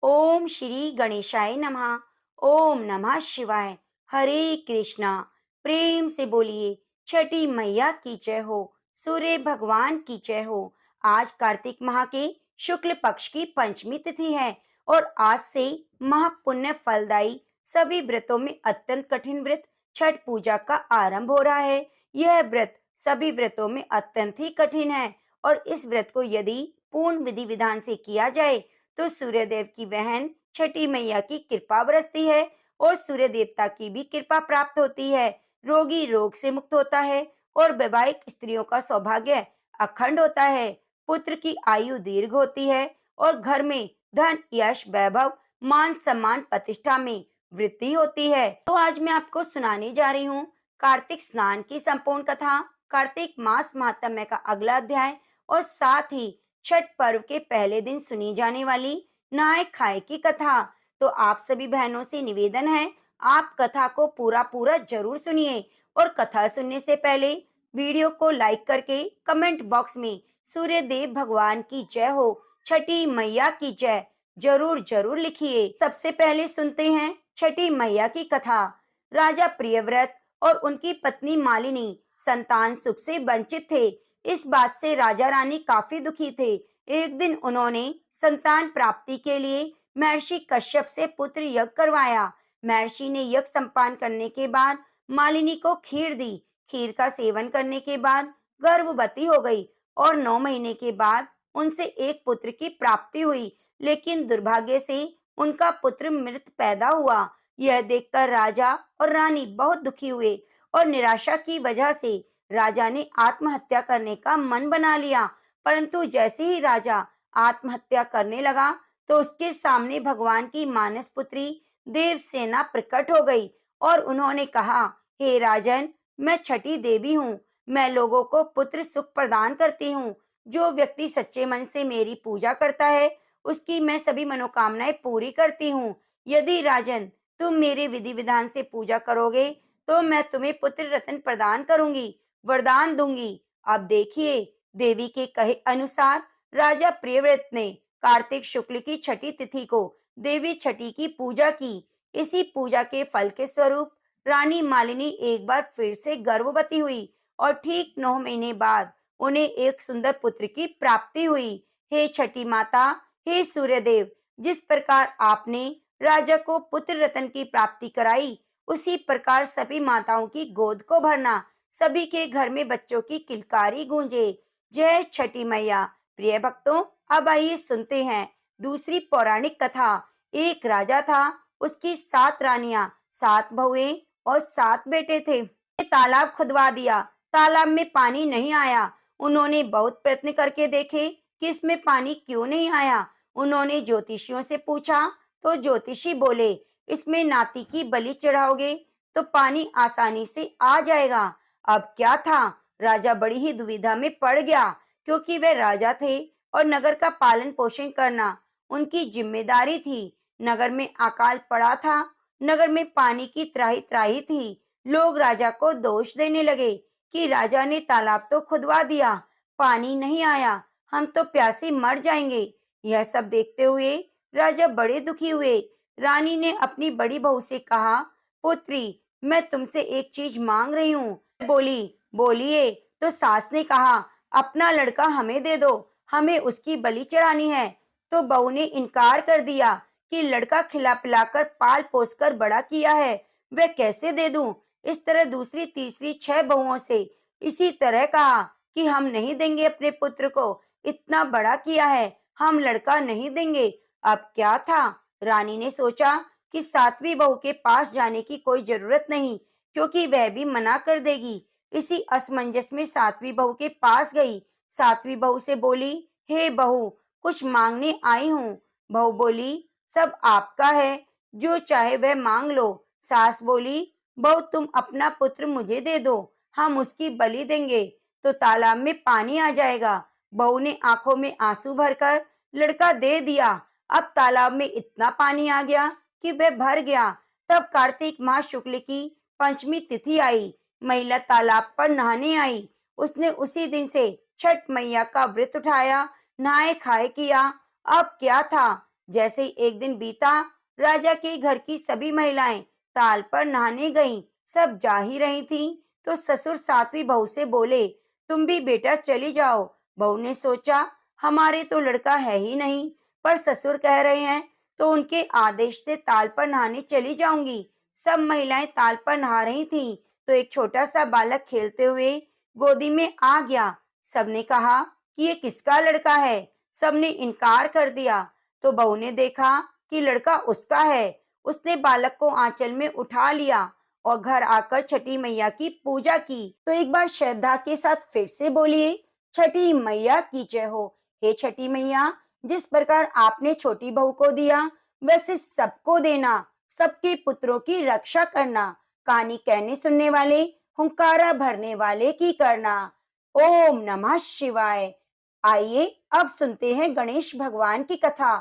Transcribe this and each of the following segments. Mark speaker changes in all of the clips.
Speaker 1: ओम श्री गणेशाय नमः। ओम नमः शिवाय। हरे कृष्णा। प्रेम से बोलिए छठी मैया की जय हो। सूर्य भगवान की जय हो। आज कार्तिक माह के शुक्ल पक्ष की पंचमी तिथि है और आज से महापुण्य फलदायी सभी व्रतों में अत्यंत कठिन व्रत छठ पूजा का आरंभ हो रहा है। यह व्रत सभी व्रतों में अत्यंत ही कठिन है और इस व्रत को यदि पूर्ण विधि विधान से किया जाए तो सूर्यदेव की बहन छठी मैया की कृपा बरसती है और सूर्य देवता की भी कृपा प्राप्त होती है। रोगी रोग से मुक्त होता है और वैवाहिक स्त्रियों का सौभाग्य अखंड होता है। पुत्र की आयु दीर्घ होती है और घर में धन यश वैभव मान सम्मान प्रतिष्ठा में वृद्धि होती है। तो आज मैं आपको सुनाने जा रही हूँ कार्तिक स्नान की संपूर्ण कथा, कार्तिक मास महात्म्य का अगला अध्याय और साथ ही छठ पर्व के पहले दिन सुनी जाने वाली नहाय खाए की कथा। तो आप सभी बहनों से निवेदन है, आप कथा को पूरा पूरा जरूर सुनिए और कथा सुनने से पहले वीडियो को लाइक करके कमेंट बॉक्स में सूर्य देव भगवान की जय हो, छठी मैया की जय जरूर जरूर लिखिए। सबसे पहले सुनते हैं छठी मैया की कथा। राजा प्रियव्रत और उनकी पत्नी मालिनी संतान सुख से वंचित थे। इस बात से राजा रानी काफी दुखी थे। एक दिन उन्होंने संतान प्राप्ति के लिए महर्षि कश्यप से पुत्र यज्ञ करवाया। महर्षि ने यज्ञ संपन्न करने के बाद मालिनी को खीर दी। खीर का सेवन करने के बाद गर्भवती हो गई और 9 महीने के बाद उनसे एक पुत्र की प्राप्ति हुई, लेकिन दुर्भाग्य से उनका पुत्र मृत पैदा हुआ। यह देखकर राजा और रानी बहुत दुखी हुए और निराशा की वजह से राजा ने आत्महत्या करने का मन बना लिया। परंतु जैसे ही राजा आत्महत्या करने लगा तो उसके सामने भगवान की मानस पुत्री देवसेना प्रकट हो गई और उन्होंने कहा, हे राजन, मैं छठी देवी हूँ। मैं लोगों को पुत्र सुख प्रदान करती हूँ। जो व्यक्ति सच्चे मन से मेरी पूजा करता है उसकी मैं सभी मनोकामनाएं पूरी करती हूँ। यदि राजन तुम मेरे विधि विधान से पूजा करोगे तो मैं तुम्हें पुत्र रत्न प्रदान करूंगी, वरदान दूंगी। अब देखिए, देवी के कहे अनुसार राजा प्रियव्रत ने कार्तिक शुक्ल की छठी तिथि को देवी छठी की पूजा की। इसी पूजा के फल के स्वरूप रानी मालिनी एक बार फिर से गर्भवती हुई और ठीक 9 महीने बाद उन्हें एक सुंदर पुत्र की प्राप्ति हुई। हे छठी माता, हे सूर्यदेव, जिस प्रकार आपने राजा को पुत्र रत्न की प्राप्ति कराई, उसी प्रकार सभी माताओं की गोद को भरना। सभी के घर में बच्चों की किलकारी गूंजे। जय छठी मैया। प्रिय भक्तों, अब आइए सुनते हैं दूसरी पौराणिक कथा। एक राजा था, उसकी 7 रानियां, 7 बहुएं और 7 बेटे थे। तालाब खुदवा दिया, तालाब में पानी नहीं आया। उन्होंने बहुत प्रयत्न करके देखे कि इसमें पानी क्यों नहीं आया। उन्होंने ज्योतिषियों से पूछा तो ज्योतिषी बोले, इसमें नाती की बलि चढ़ाओगे तो पानी आसानी से आ जाएगा। अब क्या था, राजा बड़ी ही दुविधा में पड़ गया, क्योंकि वे राजा थे और नगर का पालन पोषण करना उनकी जिम्मेदारी थी। नगर में अकाल पड़ा था, नगर में पानी की त्राही त्राही थी। लोग राजा को दोष देने लगे कि राजा ने तालाब तो खुदवा दिया, पानी नहीं आया, हम तो प्यासे मर जाएंगे। यह सब देखते हुए राजा बड़े दुखी हुए। रानी ने अपनी बड़ी बहू से कहा, पुत्री, मैं तुमसे एक चीज मांग रही हूँ। बोली, बोलिए। तो सास ने कहा, अपना लड़का हमें दे दो, हमें उसकी बलि चढ़ानी है। तो बहू ने इनकार कर दिया कि लड़का खिला पिलाकर पाल पोस कर बड़ा किया है, वह कैसे दे दूं। इस तरह दूसरी तीसरी 6 बहुओं से इसी तरह कहा कि हम नहीं देंगे अपने पुत्र को, इतना बड़ा किया है, हम लड़का नहीं देंगे। अब क्या था, रानी ने सोचा कि 7वीं बहू के पास जाने की कोई जरूरत नहीं, क्योंकि वह भी मना कर देगी। इसी असमंजस में 7वीं बहू के पास गई। 7वीं बहू से बोली, हे बहू, कुछ मांगने आई हूँ। बहू बोली, सब आपका है, जो चाहे वह मांग लो। सास बोली, बहू, तुम अपना पुत्र मुझे दे दो, हम उसकी बलि देंगे तो तालाब में पानी आ जाएगा। बहू ने आंखों में आंसू भरकर लड़का दे दिया। अब तालाब में इतना पानी आ गया कि वह भर गया। तब कार्तिक माह शुक्ल की पंचमी तिथि आई। महिला तालाब पर नहाने आई। उसने उसी दिन से छठ मैया का व्रत उठाया, नहाए खाए किया। अब क्या था, जैसे ही एक दिन बीता, राजा के घर की सभी महिलाएं ताल पर नहाने गईं। सब जा ही रही थीं, तो ससुर सातवीं बहू से बोले, तुम भी बेटा चली जाओ। बहू ने सोचा, हमारे तो लड़का है ही नहीं, पर ससुर कह रहे हैं, तो उनके आदेश से ताल पर नहाने चली जाऊंगी। सब महिलाएं ताल पर नहा रही थीं, तो एक छोटा सा बालक खेलते हुए गोदी में आ गया। सबने कहा कि ये किसका लड़का है? सबने इनकार कर दिया। तो बहू ने देखा कि लड़का उसका है। उसने बालक को आंचल में उठा लिया और घर आकर छठी मैया की पूजा की। तो एक बार श्रद्धा के साथ फिर से बोलिए, छठी मैया की जय हो। हे छठी मैया, जिस प्रकार आपने छोटी बहू को दिया, वैसे सबको देना, सबके पुत्रों की रक्षा करना, कहानी कहने सुनने वाले, हुंकारा भरने वाले की करना। ओम नमः शिवाय। आइए अब सुनते हैं गणेश भगवान की कथा।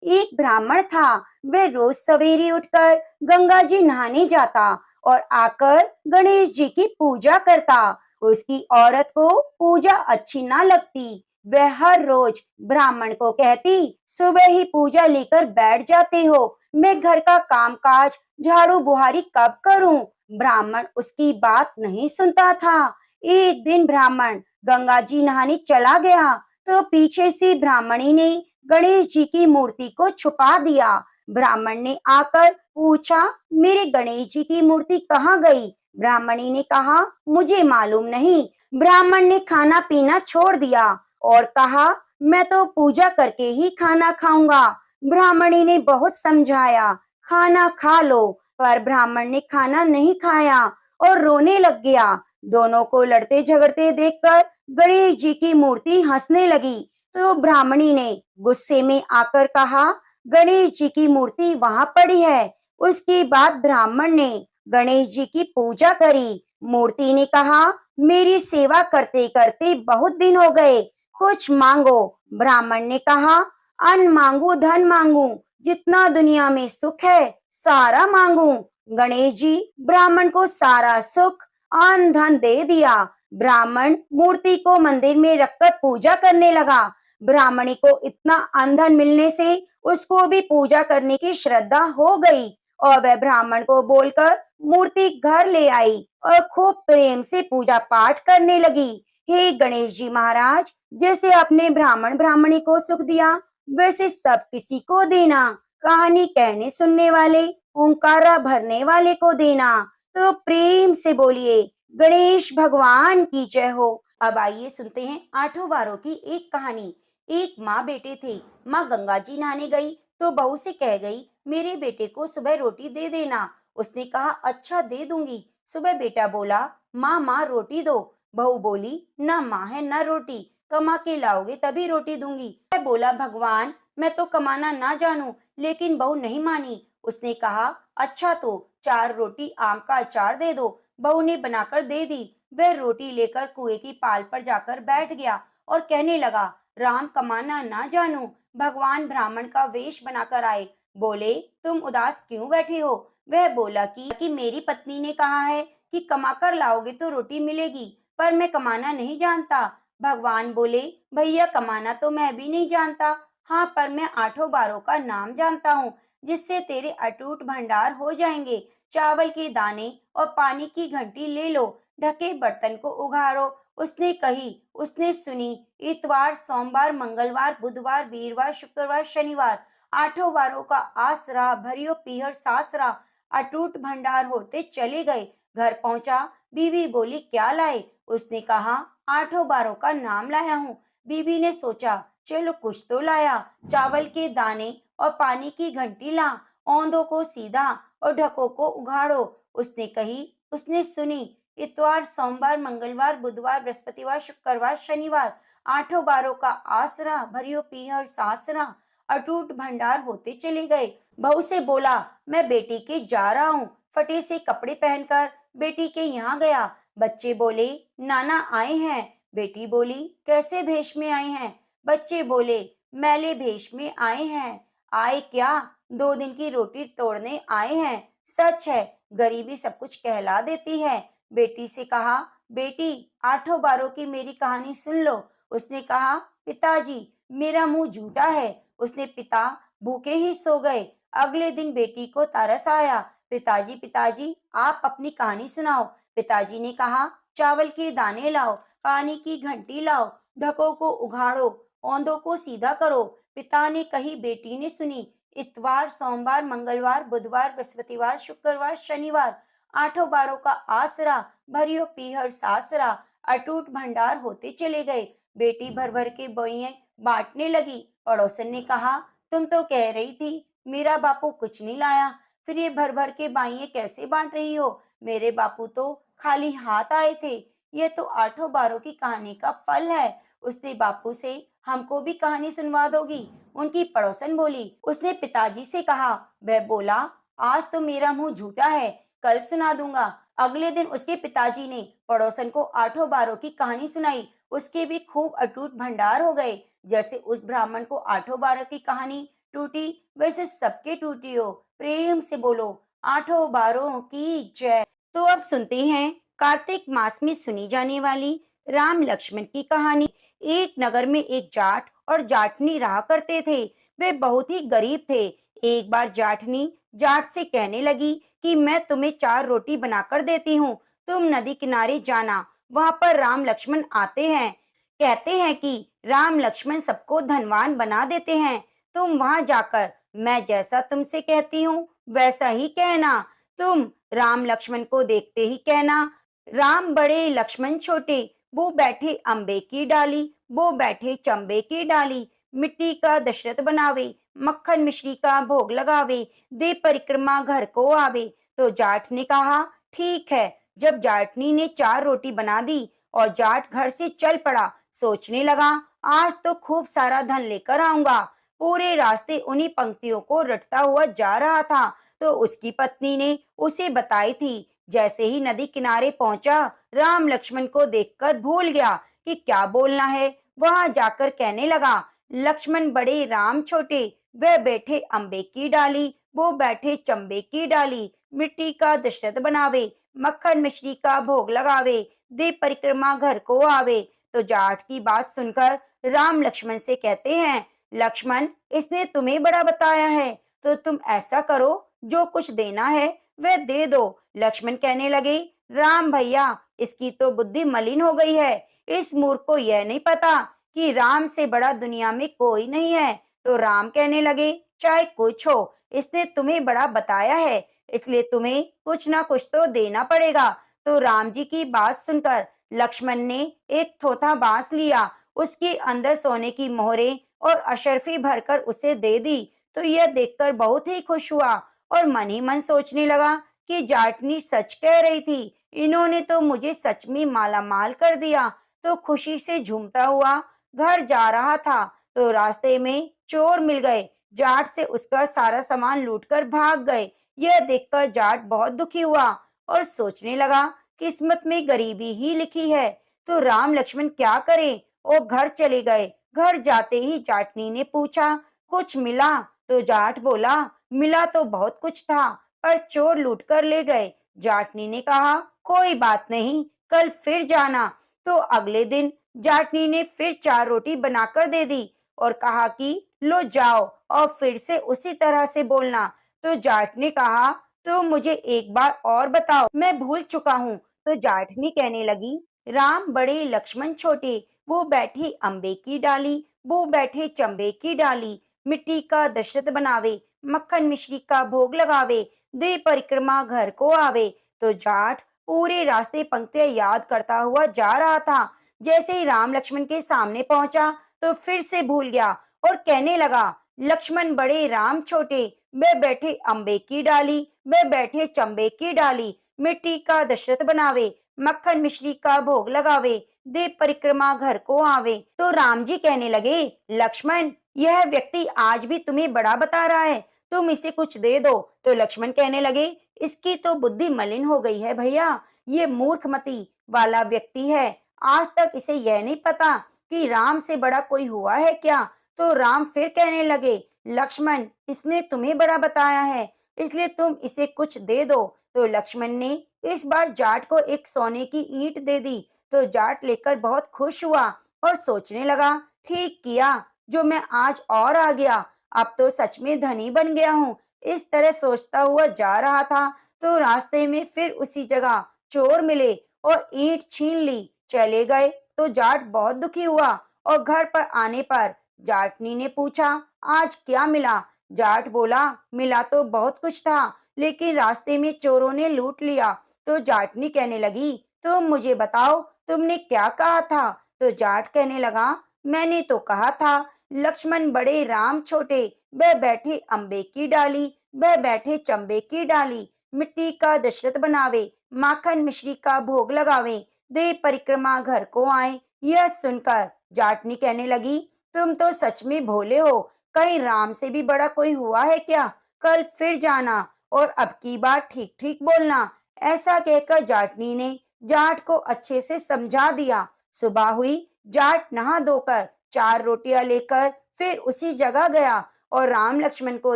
Speaker 1: एक ब्राह्मण था। वह रोज सवेरे उठकर गंगा जी नहाने जाता और आकर गणेश जी की पूजा करता। उसकी औरत को पूजा अच्छी ना लगती। वह हर रोज ब्राह्मण को कहती, सुबह ही पूजा लेकर बैठ जाते हो, मैं घर का कामकाज झाड़ू बुहारी कब करूं? ब्राह्मण उसकी बात नहीं सुनता था। एक दिन ब्राह्मण गंगा जी नहाने चला गया, तो पीछे से ब्राह्मणी ने गणेश जी की मूर्ति को छुपा दिया। ब्राह्मण ने आकर पूछा, मेरे गणेश जी की मूर्ति कहाँ गई? ब्राह्मणी ने कहा, मुझे मालूम नहीं। ब्राह्मण ने खाना पीना छोड़ दिया और कहा, मैं तो पूजा करके ही खाना खाऊंगा। ब्राह्मणी ने बहुत समझाया, खाना खा लो, पर ब्राह्मण ने खाना नहीं खाया और रोने लग गया। दोनों को लड़ते झगड़ते देखकर गणेश जी की मूर्ति हंसने लगी। तो ब्राह्मणी ने गुस्से में आकर कहा, गणेश जी की मूर्ति वहां पड़ी है। उसके बाद ब्राह्मण ने गणेश जी की पूजा करी। मूर्ति ने कहा, मेरी सेवा करते करते बहुत दिन हो गए, कुछ मांगो। ब्राह्मण ने कहा, अन्न मांगू धन मांगू, जितना दुनिया में सुख है सारा मांगू। गणेश जी ब्राह्मण को सारा सुख अन्न धन दे दिया। ब्राह्मण मूर्ति को मंदिर में रखकर पूजा करने लगा। ब्राह्मणी को इतना अन्न मिलने से उसको भी पूजा करने की श्रद्धा हो गई और वह ब्राह्मण को बोलकर मूर्ति घर ले आई और खूब प्रेम से पूजा पाठ करने लगी। हे गणेश जी महाराज, जैसे आपने ब्राह्मण ब्राह्मणी को सुख दिया, वैसे सब किसी को देना। कहानी कहने सुनने वाले, ओंकारा भरने वाले को देना। तो प्रेम से बोलिए, गणेश भगवान की जय हो। अब आइए सुनते हैं आठों बारों की एक कहानी। एक माँ बेटे थे। माँ गंगा जी नहाने गई तो बहू से कह गई, मेरे बेटे को सुबह रोटी दे देना। उसने कहा, अच्छा दे दूंगी। सुबह बेटा बोला, माँ माँ रोटी दो। बहू बोली, ना माँ है ना रोटी, कमा के लाओगे तभी रोटी दूंगी। मैं बोला, भगवान मैं तो कमाना ना जानू, लेकिन बहू नहीं मानी। उसने कहा, अच्छा तो 4 रोटी आम का अचार दे दो। बहू ने बनाकर दे दी। वह रोटी लेकर कुएं की पाल पर जाकर बैठ गया और कहने लगा, राम कमाना ना जानू। भगवान ब्राह्मण का वेश बनाकर आए। बोले, तुम उदास क्यों बैठे हो? वह बोला कि मेरी पत्नी ने कहा है कि कमाकर लाओगे तो रोटी मिलेगी, पर मैं कमाना नहीं जानता। भगवान बोले, भैया कमाना तो मैं भी नहीं जानता, हाँ पर मैं आठों बारों का नाम जानता हूँ, जिससे तेरे अटूट भंडार हो जाएंगे। चावल के दाने और पानी की घंटी ले लो, ढके बर्तन को उघाड़ो। उसने सुनी। इतवार, सोमवार, मंगलवार, बुधवार, वीरवार, शुक्रवार, शनिवार, आठों वारों का आसरा भरियो पीहर सासरा अटूट भंडार होते चले गए। घर पहुंचा। बीवी बोली, क्या लाए? उसने कहा, आठों बारों का नाम लाया हूँ। बीवी ने सोचा, चलो कुछ तो लाया। चावल के दाने और पानी की घंटी ला, औंधों को सीधा और ढकों को उघाड़ो। उसने सुनी। इतवार, सोमवार, मंगलवार, बुधवार, बृहस्पतिवार, शुक्रवार, शनिवार, आठों बारों का आसरा भरियो पीहर सासरा अटूट भंडार होते चले गए। बहू से बोला, मैं बेटी के जा रहा हूँ। फटे से कपड़े पहनकर बेटी के यहाँ गया। बच्चे बोले, नाना आए हैं। बेटी बोली, कैसे भेष में आए हैं? बच्चे बोले, मैले भेष में आए हैं। आए क्या? 2 दिन की रोटी तोड़ने आए हैं। सच है, गरीबी सब कुछ कहला देती है। बेटी से कहा, बेटी आठों बारों की मेरी कहानी सुन लो। उसने कहा, पिताजी मेरा मुंह झूठा है। उसने पिता भूखे ही सो गए। अगले दिन बेटी को तरस आया। पिताजी पिताजी, आप अपनी कहानी सुनाओ। पिताजी ने कहा, चावल के दाने लाओ, पानी की घंटी लाओ, ढकों को उघाड़ो, औंधों को सीधा करो। पिता ने कही, बेटी ने सुनी। इतवार, सोमवार, मंगलवार, बुधवार, बृहस्पतिवार, शुक्रवार, शनिवार, आठों बारों का आसरा, भरियो पीहर सासरा, अटूट भंडार होते चले गए। बेटी भर भर के बोइये बांटने लगी। पड़ोसन ने कहा, तुम तो कह रही थी मेरा बापू कुछ नहीं लाया, फिर ये भर भर के बाइये कैसे बांट रही हो? मेरे बापू तो खाली हाथ आए थे। ये तो आठों बारों की कहानी का फल है। उसने बापू से, हमको भी कहानी सुनवा दोगी? उनकी पड़ोसन बोली। उसने पिताजी से कहा। वह बोला, आज तो मेरा मुंह झूठा है, कल सुना दूंगा। अगले दिन उसके पिताजी ने पड़ोसन को आठों बारों की कहानी सुनाई। उसके भी खूब अटूट भंडार हो गए। जैसे उस ब्राह्मण को आठों बारों की कहानी टूटी, वैसे सबके टूटी हो। प्रेम से बोलो, आठों बारों की जय। तो अब सुनते हैं कार्तिक मास में सुनी जाने वाली राम लक्ष्मण की कहानी। एक नगर में एक जाट और जाटनी रहा करते थे। वे बहुत ही गरीब थे। एक बार जाटनी जाट से कहने लगी कि मैं तुम्हें 4 रोटी बनाकर देती हूँ, तुम नदी किनारे जाना, वहां पर राम लक्ष्मण आते हैं। कहते हैं कि राम लक्ष्मण सबको धनवान बना देते हैं। तुम वहां जाकर मैं जैसा तुमसे कहती हूँ वैसा ही कहना। तुम राम लक्ष्मण को देखते ही कहना, राम बड़े लक्ष्मण छोटे, वो बैठे अम्बे की डाली, वो बैठे चंबे की डाली, मिट्टी का दशरथ बनावे, मक्खन मिश्री का भोग लगावे, दे परिक्रमा घर को आवे। तो जाट ने कहा, ठीक है। जब जाटनी ने 4 रोटी बना दी और जाट घर से चल पड़ा, सोचने लगा, आज तो खूब सारा धन लेकर आऊंगा। पूरे रास्ते उन्हीं पंक्तियों को रटता हुआ जा रहा था तो उसकी पत्नी ने उसे बताई थी। जैसे ही नदी किनारे पहुंचा, राम लक्ष्मण को देखकर भूल गया कि क्या बोलना है। वहां जाकर कहने लगा, लक्ष्मण बड़े राम छोटे, वह बैठे अम्बे की डाली, वो बैठे चंबे की डाली, मिट्टी का दशरथ बनावे, मक्खन मिश्री का भोग लगावे, दे परिक्रमा घर को आवे। तो जाट की बात सुनकर राम लक्ष्मण से कहते हैं, लक्ष्मण, इसने तुम्हें बड़ा बताया है, तो तुम ऐसा करो, जो कुछ देना है वह दे दो। लक्ष्मण कहने लगे, राम भैया, इसकी तो बुद्धि मलिन हो गई है। इस मूर्ख को यह नहीं पता कि राम से बड़ा दुनिया में कोई नहीं है। तो राम कहने लगे, चाहे कुछ हो, इसने तुम्हें बड़ा बताया है, इसलिए तुम्हें कुछ ना कुछ तो देना पड़ेगा। तो राम जी की बात सुनकर लक्ष्मण ने एक थोथा बांस लिया, उसके अंदर सोने की मोहरें और अशर्फी भरकर उसे दे दी। तो यह देखकर बहुत ही खुश हुआ और मन ही मन सोचने लगा कि जाटनी सच कह रही थी, इन्होंने तो मुझे सच में माला माल कर दिया। तो खुशी से झूमता हुआ घर जा रहा था तो रास्ते में चोर मिल गए। जाट से उसका सारा सामान लूटकर भाग गए। यह देखकर जाट बहुत दुखी हुआ और सोचने लगा, किस्मत में गरीबी ही लिखी है। तो राम लक्ष्मण क्या करें, और घर चले गए। घर जाते ही जाटनी ने पूछा, कुछ मिला? तो जाट बोला, मिला तो बहुत कुछ था, पर चोर लूट कर ले गए। जाटनी ने कहा, कोई बात नहीं, कल फिर जाना। तो अगले दिन जाटनी ने फिर 4 रोटी बनाकर दे दी और कहा कि लो जाओ और फिर से उसी तरह से बोलना। तो जाट ने कहा, तो मुझे एक बार और बताओ, मैं भूल चुका हूँ। तो जाटनी कहने लगी, राम बड़े लक्ष्मण छोटे, वो बैठे अम्बे की डाली, वो बैठे चंबे की डाली, मिट्टी का दशरथ बनावे, मक्खन मिश्री का भोग लगावे, दे परिक्रमा घर को आवे। तो जाट पूरे रास्ते पंक्तियां याद करता हुआ जा रहा था। जैसे ही राम लक्ष्मण के सामने पहुंचा तो फिर से भूल गया और कहने लगा, लक्ष्मण बड़े राम छोटे, वे बैठे अम्बे की डाली, वे बैठे चंबे की डाली, मिट्टी का दशरथ बनावे, मक्खन मिश्री का भोग लगावे, दे परिक्रमा घर को आवे। तो राम जी कहने लगे, लक्ष्मण, यह व्यक्ति आज भी तुम्हें बड़ा बता रहा है, तुम इसे कुछ दे दो। तो लक्ष्मण कहने लगे, इसकी तो बुद्धि मलिन हो गई है भैया, ये मूर्खमती वाला व्यक्ति है। आज तक इसे यह नहीं पता कि राम से बड़ा कोई हुआ है क्या। तो राम फिर कहने लगे, लक्ष्मण, इसने तुम्हें बड़ा बताया है, इसलिए तुम इसे कुछ दे दो। तो लक्ष्मण ने इस बार जाट को एक सोने की ईंट दे दी। तो जाट लेकर बहुत खुश हुआ और सोचने लगा, ठीक किया जो मैं आज और आ गया। अब तो सच में धनी बन गया हूँ। इस तरह सोचता हुआ जा रहा था तो रास्ते में फिर उसी जगह चोर मिले और ईंट छीन ली। चले गए तो जाट बहुत दुखी हुआ और घर पर आने पर जाटनी ने पूछा, आज क्या मिला? जाट बोला, मिला तो बहुत कुछ था, लेकिन रास्ते में चोरों ने लूट लिया। तो जाटनी कहने लगी, तुम मुझे बताओ, तुमने क्या कहा था? तो जाट कहने लगा, मैंने तो कहा था, लक्ष्मण बड़े राम छोटे, वह बैठे अम्बे की डाली, वह बैठे चंबे की डाली, मिट्टी का दशरथ बनावे, माखन मिश्री का भोग लगावे, दे परिक्रमा घर को आए। यह सुनकर जाटनी कहने लगी, तुम तो सच में भोले हो, कहीं राम से भी बड़ा कोई हुआ है क्या? कल फिर जाना और अब की बार ठीक ठीक बोलना। ऐसा कहकर जाटनी ने जाट को अच्छे से समझा दिया। सुबह हुई, जाट नहा धोकर 4 रोटियां लेकर फिर उसी जगह गया और राम लक्ष्मण को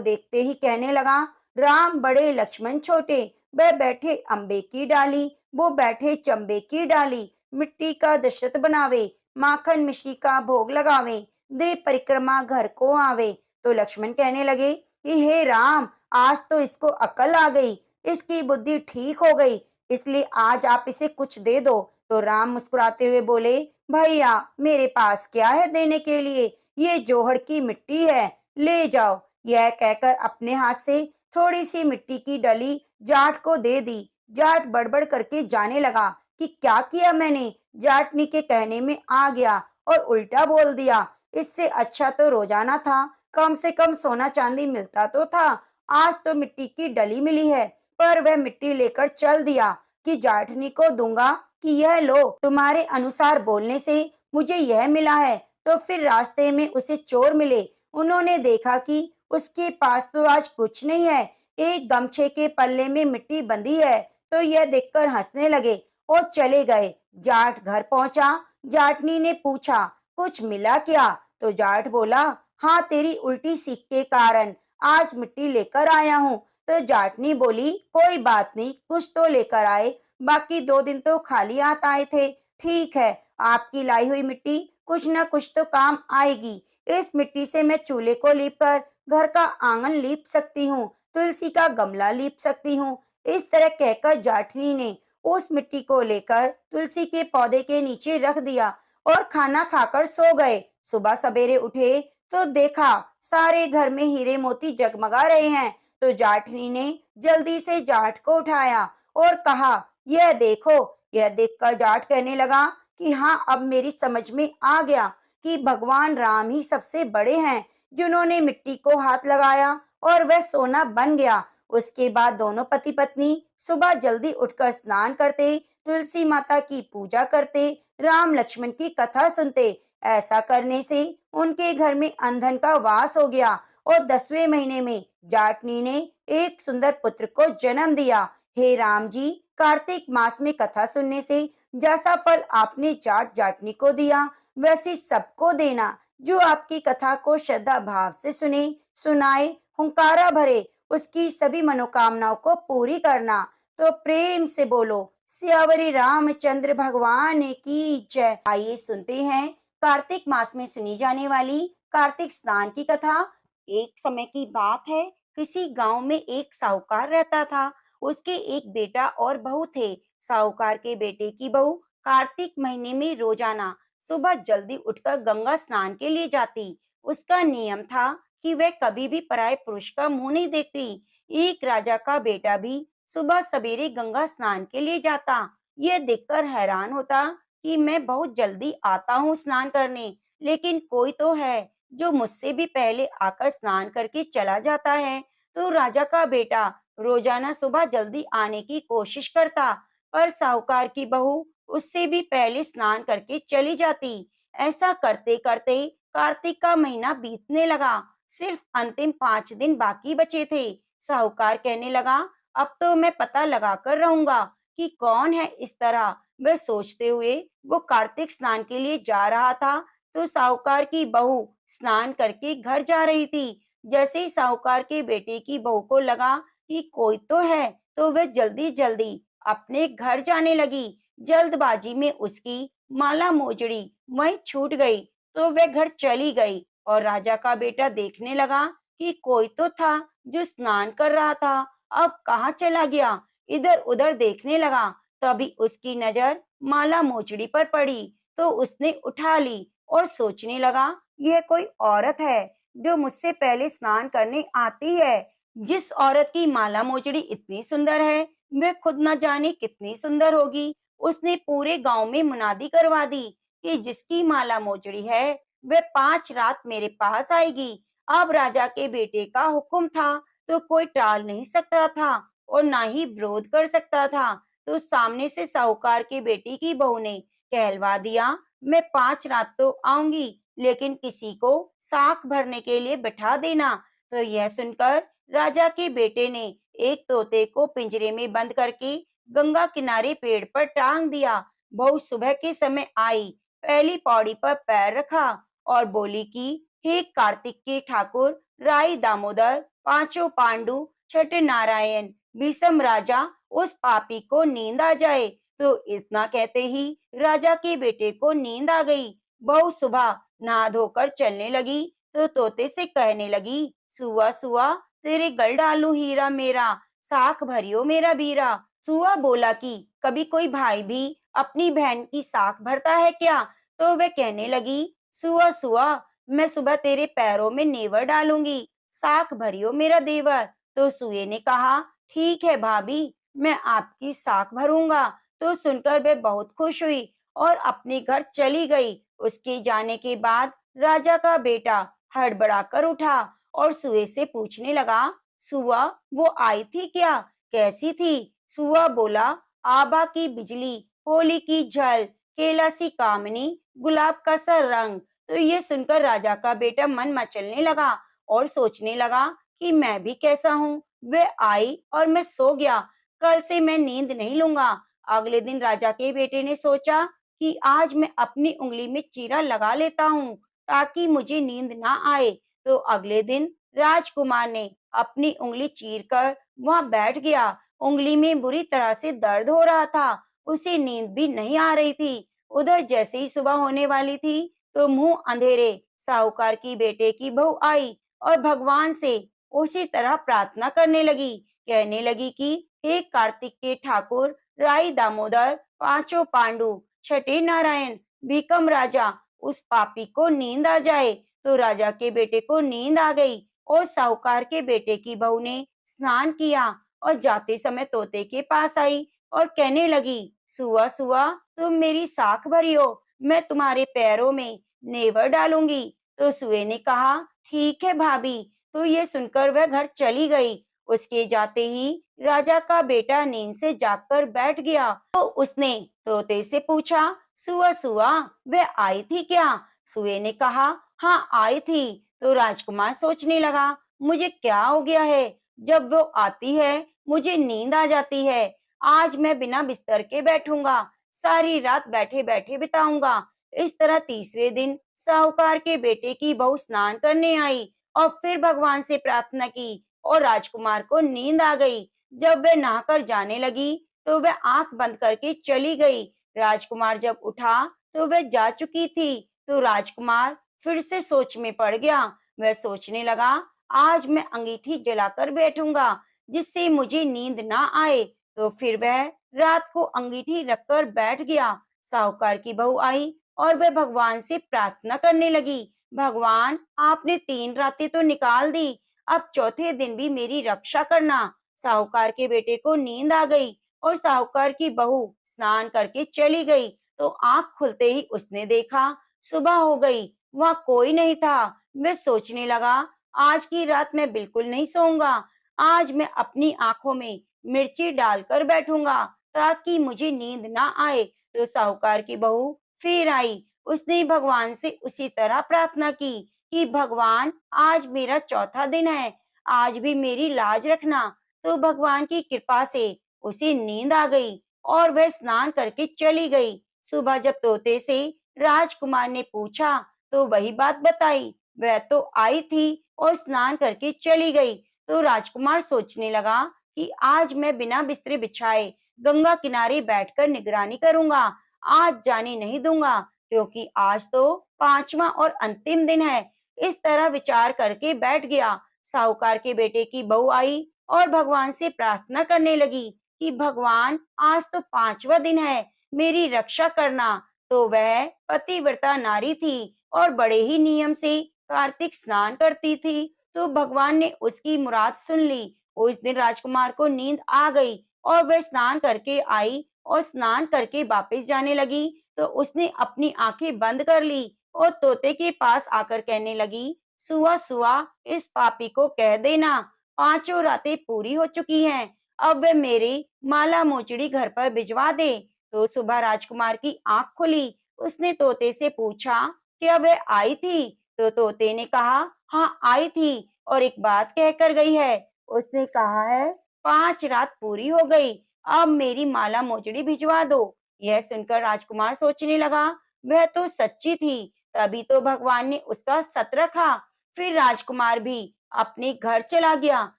Speaker 1: देखते ही कहने लगा, राम बड़े लक्ष्मण छोटे, वह बैठे अम्बे की डाली, वो बैठे चंबे की डाली, मिट्टी का दशरथ बनावे, माखन मिश्री का भोग लगावे, दे परिक्रमा घर को आवे। तो लक्ष्मण कहने लगे कि हे राम, आज तो इसको अकल आ गई, इसकी बुद्धि ठीक हो गई, इसलिए आज आप इसे कुछ दे दो। तो राम मुस्कुराते हुए बोले, भैया मेरे पास क्या है देने के लिए, ये जोहड़ की मिट्टी है, ले जाओ। यह कहकर अपने हाथ से थोड़ी सी मिट्टी की डली जाट को दे दी। जाट बड़बड़ करके जाने लगा कि क्या किया मैंने, जाटनी के कहने में आ गया और उल्टा बोल दिया। इससे अच्छा तो रोजाना था, कम से कम सोना चांदी मिलता तो था, आज तो मिट्टी की डली मिली है। पर वह मिट्टी लेकर चल दिया कि जाटनी को दूंगा कि यह लो, तुम्हारे अनुसार बोलने से मुझे यह मिला है। तो फिर रास्ते में उसे चोर मिले, उन्होंने देखा कि उसके पास तो आज कुछ नहीं है, एक गमछे के पल्ले में मिट्टी बंधी है। तो यह देखकर हंसने लगे और चले गए। जाट घर पहुंचा, जाटनी ने पूछा, कुछ मिला क्या? तो जाट बोला, हाँ, तेरी उल्टी सीख के कारण आज मिट्टी लेकर आया हूँ। तो जाटनी बोली, कोई बात नहीं, कुछ तो लेकर आए, बाकी 2 दिन तो खाली हाथ आए थे। ठीक है, आपकी लाई हुई मिट्टी कुछ न कुछ तो काम आएगी। इस मिट्टी से मैं चूल्हे को लीप कर घर का आंगन लीप सकती हूँ, तुलसी का गमला लीप सकती हूँ। इस तरह कहकर जाटनी ने उस मिट्टी को लेकर तुलसी के पौधे के नीचे रख दिया और खाना खाकर सो गए। सुबह सवेरे उठे तो देखा सारे घर में हीरे मोती जगमगा रहे हैं। तो जाटनी ने जल्दी से जाट को उठाया और कहा, यह देखो। यह देखकर जाट कहने लगा कि हाँ, अब मेरी समझ में आ गया कि भगवान राम ही सबसे बड़े हैं, जिन्होंने मिट्टी को हाथ लगाया और वह सोना बन गया। उसके बाद दोनों पति पत्नी सुबह जल्दी उठकर स्नान करते, तुलसी माता की पूजा करते, राम लक्ष्मण की कथा सुनते। ऐसा करने से उनके घर में अंधन का वास हो गया और 10वें महीने में जाटनी ने एक सुंदर पुत्र को जन्म दिया। हे राम जी, कार्तिक मास में कथा सुनने से जैसा फल आपने जाट जाटनी को दिया, वैसे सबको देना, जो आपकी कथा को श्रद्धा भाव से सुने, सुनाए, हुंकारा भरे, उसकी सभी मनोकामनाओं को पूरी करना। तो प्रेम से बोलो, सियावरी रामचंद्र भगवान की जय। आइए सुनते हैं कार्तिक मास में सुनी जाने वाली कार्तिक स्नान की कथा। एक समय की बात है, किसी गांव में एक साहूकार रहता था। उसके एक बेटा और बहू थे। साहूकार के बेटे की बहू कार्तिक महीने में रोजाना सुबह जल्दी उठकर गंगा स्नान के लिए जाती। उसका नियम था कि वह कभी भी पराये पुरुष का मुंह नहीं देखती। एक राजा का बेटा भी सुबह सवेरे गंगा स्नान के लिए जाता। यह देखकर हैरान होता कि मैं बहुत जल्दी आता हूँ स्नान करने, लेकिन कोई तो है जो मुझसे भी पहले आकर स्नान करके चला जाता है। तो राजा का बेटा रोजाना सुबह जल्दी आने की कोशिश करता, पर साहूकार की बहू उससे भी पहले स्नान करके चली जाती। ऐसा करते करते कार्तिक का महीना बीतने लगा। सिर्फ अंतिम 5 दिन बाकी बचे थे। साहूकार कहने लगा, अब तो मैं पता लगा कर रहूंगा कि कौन है इस तरह। वह सोचते हुए वो कार्तिक स्नान के लिए जा रहा था। तो साहूकार की बहू स्नान करके घर जा रही थी। जैसे ही साहूकार के बेटे की बहू को लगा कि कोई तो है, तो वह जल्दी जल्दी अपने घर जाने लगी। जल्दबाजी में उसकी माला मोजड़ी वहीं छूट गई, तो वह घर चली गई और राजा का बेटा देखने लगा कि कोई तो था जो स्नान कर रहा था, अब कहाँ चला गया। इधर-उधर देखने लगा, तभी उसकी नजर माला मोचड़ी पर पड़ी, तो उसने उठा ली और सोचने लगा, यह कोई औरत है जो मुझसे पहले स्नान करने आती है। जिस औरत की माला मोचड़ी इतनी सुंदर है, वह खुद न जाने कितनी सुंदर होगी। उसने पूरे गांव में मुनादी करवा दी कि जिसकी माला मोचड़ी है, वह 5 रात मेरे पास आएगी। अब राजा के बेटे का हुक्म था, तो कोई टाल नहीं सकता था और ना ही विरोध कर सकता था। तो सामने से साहूकार के बेटे की बहू ने कहलवा दिया, मैं 5 रात तो आऊंगी, लेकिन किसी को साख भरने के लिए बैठा देना। तो यह सुनकर राजा के बेटे ने एक तोते को पिंजरे में बंद करके गंगा किनारे पेड़ पर टांग दिया। बहू सुबह के समय आई, पहली पौड़ी पर पैर रखा और बोली कि हे कार्तिक के ठाकुर, राई दामोदर, पांचों पांडु, छठे नारायण, भीषम राजा, उस पापी को नींद आ जाए। तो इतना कहते ही राजा के बेटे को नींद आ गई। बहू सुबह नहा धोकर चलने लगी, तो तोते से कहने लगी, सुआ सुआ तेरे गल डालू हीरा मेरा, साख भरियो मेरा बीरा। सुआ बोला कि कभी कोई भाई भी अपनी बहन की साख भरता है क्या? तो वह कहने लगी, सुआ सुआ मैं सुबह तेरे पैरों में नेवर डालूंगी, साख भरियो मेरा देवर। तो सुए ने कहा, ठीक है भाभी, मैं आपकी साख भरूंगा। तो सुनकर वह बहुत खुश हुई और अपने घर चली गई। उसके जाने के बाद राजा का बेटा हड़बड़ाकर उठा और सुए से पूछने लगा, सुआ वो आई थी क्या, कैसी थी? सुआ बोला, आभा की बिजली, होली की झल, केला सी कामनी, गुलाब का सा रंग। तो ये सुनकर राजा का बेटा मन मचलने लगा और सोचने लगा कि मैं भी कैसा हूँ। वह आई और मैं सो गया, कल से मैं नींद नहीं लूंगा। अगले दिन राजा के बेटे ने सोचा कि आज मैं अपनी उंगली में चीरा लगा लेता हूँ ताकि मुझे नींद ना आए। तो अगले दिन राजकुमार ने अपनी उंगली चीरकर वहां बैठ गया। उंगली में बुरी तरह से दर्द हो रहा था, उसे नींद भी नहीं आ रही थी। उधर जैसे ही सुबह होने वाली थी, तो मुंह अंधेरे साहूकार की बेटे की बहू आई और भगवान से उसी तरह प्रार्थना करने लगी, कहने लगी कि हे कार्तिक के ठाकुर, राई दामोदर, पांचों पांडु, छठे नारायण, भीकम राजा, उस पापी को नींद आ जाए। तो राजा के बेटे को नींद आ गई और साहूकार के बेटे की बहू ने स्नान किया और जाते समय तोते के पास आई और कहने लगी, सुआ सुआ तुम मेरी साख भरी हो, मैं तुम्हारे पैरों में नेवर डालूंगी। तो सुए ने कहा, ठीक है भाभी। तो ये सुनकर वह घर चली गई। उसके जाते ही राजा का बेटा नींद से जागकर बैठ गया। तो उसने तोते से पूछा, सुआ सुआ वह आई थी क्या? सुए ने कहा, हाँ आई थी। तो राजकुमार सोचने लगा, मुझे क्या हो गया है, जब वो आती है मुझे नींद आ जाती है। आज मैं बिना बिस्तर के बैठूंगा, सारी रात बैठे बैठे बिताऊंगा। इस तरह तीसरे दिन साहूकार के बेटे की बहू स्नान करने आई और फिर भगवान से प्रार्थना की और राजकुमार को नींद आ गई। जब वह नहाकर जाने लगी, तो वह आंख बंद करके चली गई। राजकुमार जब उठा, तो वह जा चुकी थी। तो राजकुमार फिर से सोच में पड़ गया। वह सोचने लगा, आज मैं अंगीठी जलाकर बैठूंगा जिससे मुझे नींद ना आए। तो फिर वह रात को अंगीठी रखकर बैठ गया। साहूकार की बहू आई और वह भगवान से प्रार्थना करने लगी, भगवान आपने 3 रातें तो निकाल दी, अब चौथे दिन भी मेरी रक्षा करना। साहूकार के बेटे को नींद आ गई और साहूकार की बहू स्नान करके चली गई। तो आंख खुलते ही उसने देखा सुबह हो गई, वहां कोई नहीं था। वह सोचने लगा, आज की रात मैं बिल्कुल नहीं सोऊंगा, आज मैं अपनी आंखों में मिर्ची डालकर बैठूंगा ताकि मुझे नींद ना आए। तो साहूकार की बहू फिर आई, उसने भगवान से उसी तरह प्रार्थना की कि भगवान आज मेरा चौथा दिन है, आज भी मेरी लाज रखना। तो भगवान की कृपा से उसे नींद आ गई और वह स्नान करके चली गई। सुबह जब तोते से राजकुमार ने पूछा, तो वही बात बताई, वह तो आई थी और स्नान करके चली गई। तो राजकुमार सोचने लगा कि आज मैं बिना बिस्तर बिछाए गंगा किनारे बैठकर निगरानी करूंगा, आज जाने नहीं दूंगा, क्योंकि आज तो 5वां और अंतिम दिन है। इस तरह विचार करके बैठ गया। साहूकार के बेटे की बहू आई और भगवान से प्रार्थना करने लगी कि भगवान, आज तो 5वां दिन है, मेरी रक्षा करना। तो वह पतिव्रता नारी थी और बड़े ही नियम से कार्तिक स्नान करती थी। तो भगवान ने उसकी मुराद सुन ली। उस दिन राजकुमार को नींद आ गई और वह स्नान करके आई और स्नान करके वापस जाने लगी। तो उसने अपनी आंखें बंद कर ली और तोते के पास आकर कहने लगी, सुआ सुआ, इस पापी को कह देना, 5 रातें पूरी हो चुकी हैं, अब वह मेरी माला मोचड़ी घर पर भिजवा दे। तो सुबह राजकुमार की आंख खुली। उसने तोते से पूछा, क्या वह आई थी? तो तोते ने कहा, हाँ आई थी और एक बात कह कर गई है। उसने कहा है, 5 रात पूरी हो गई, अब मेरी माला मोचड़ी भिजवा दो। यह सुनकर राजकुमार सोचने लगा, वह तो सच्ची थी, तभी तो भगवान ने उसका सत रखा। फिर राजकुमार भी अपने घर चला गया।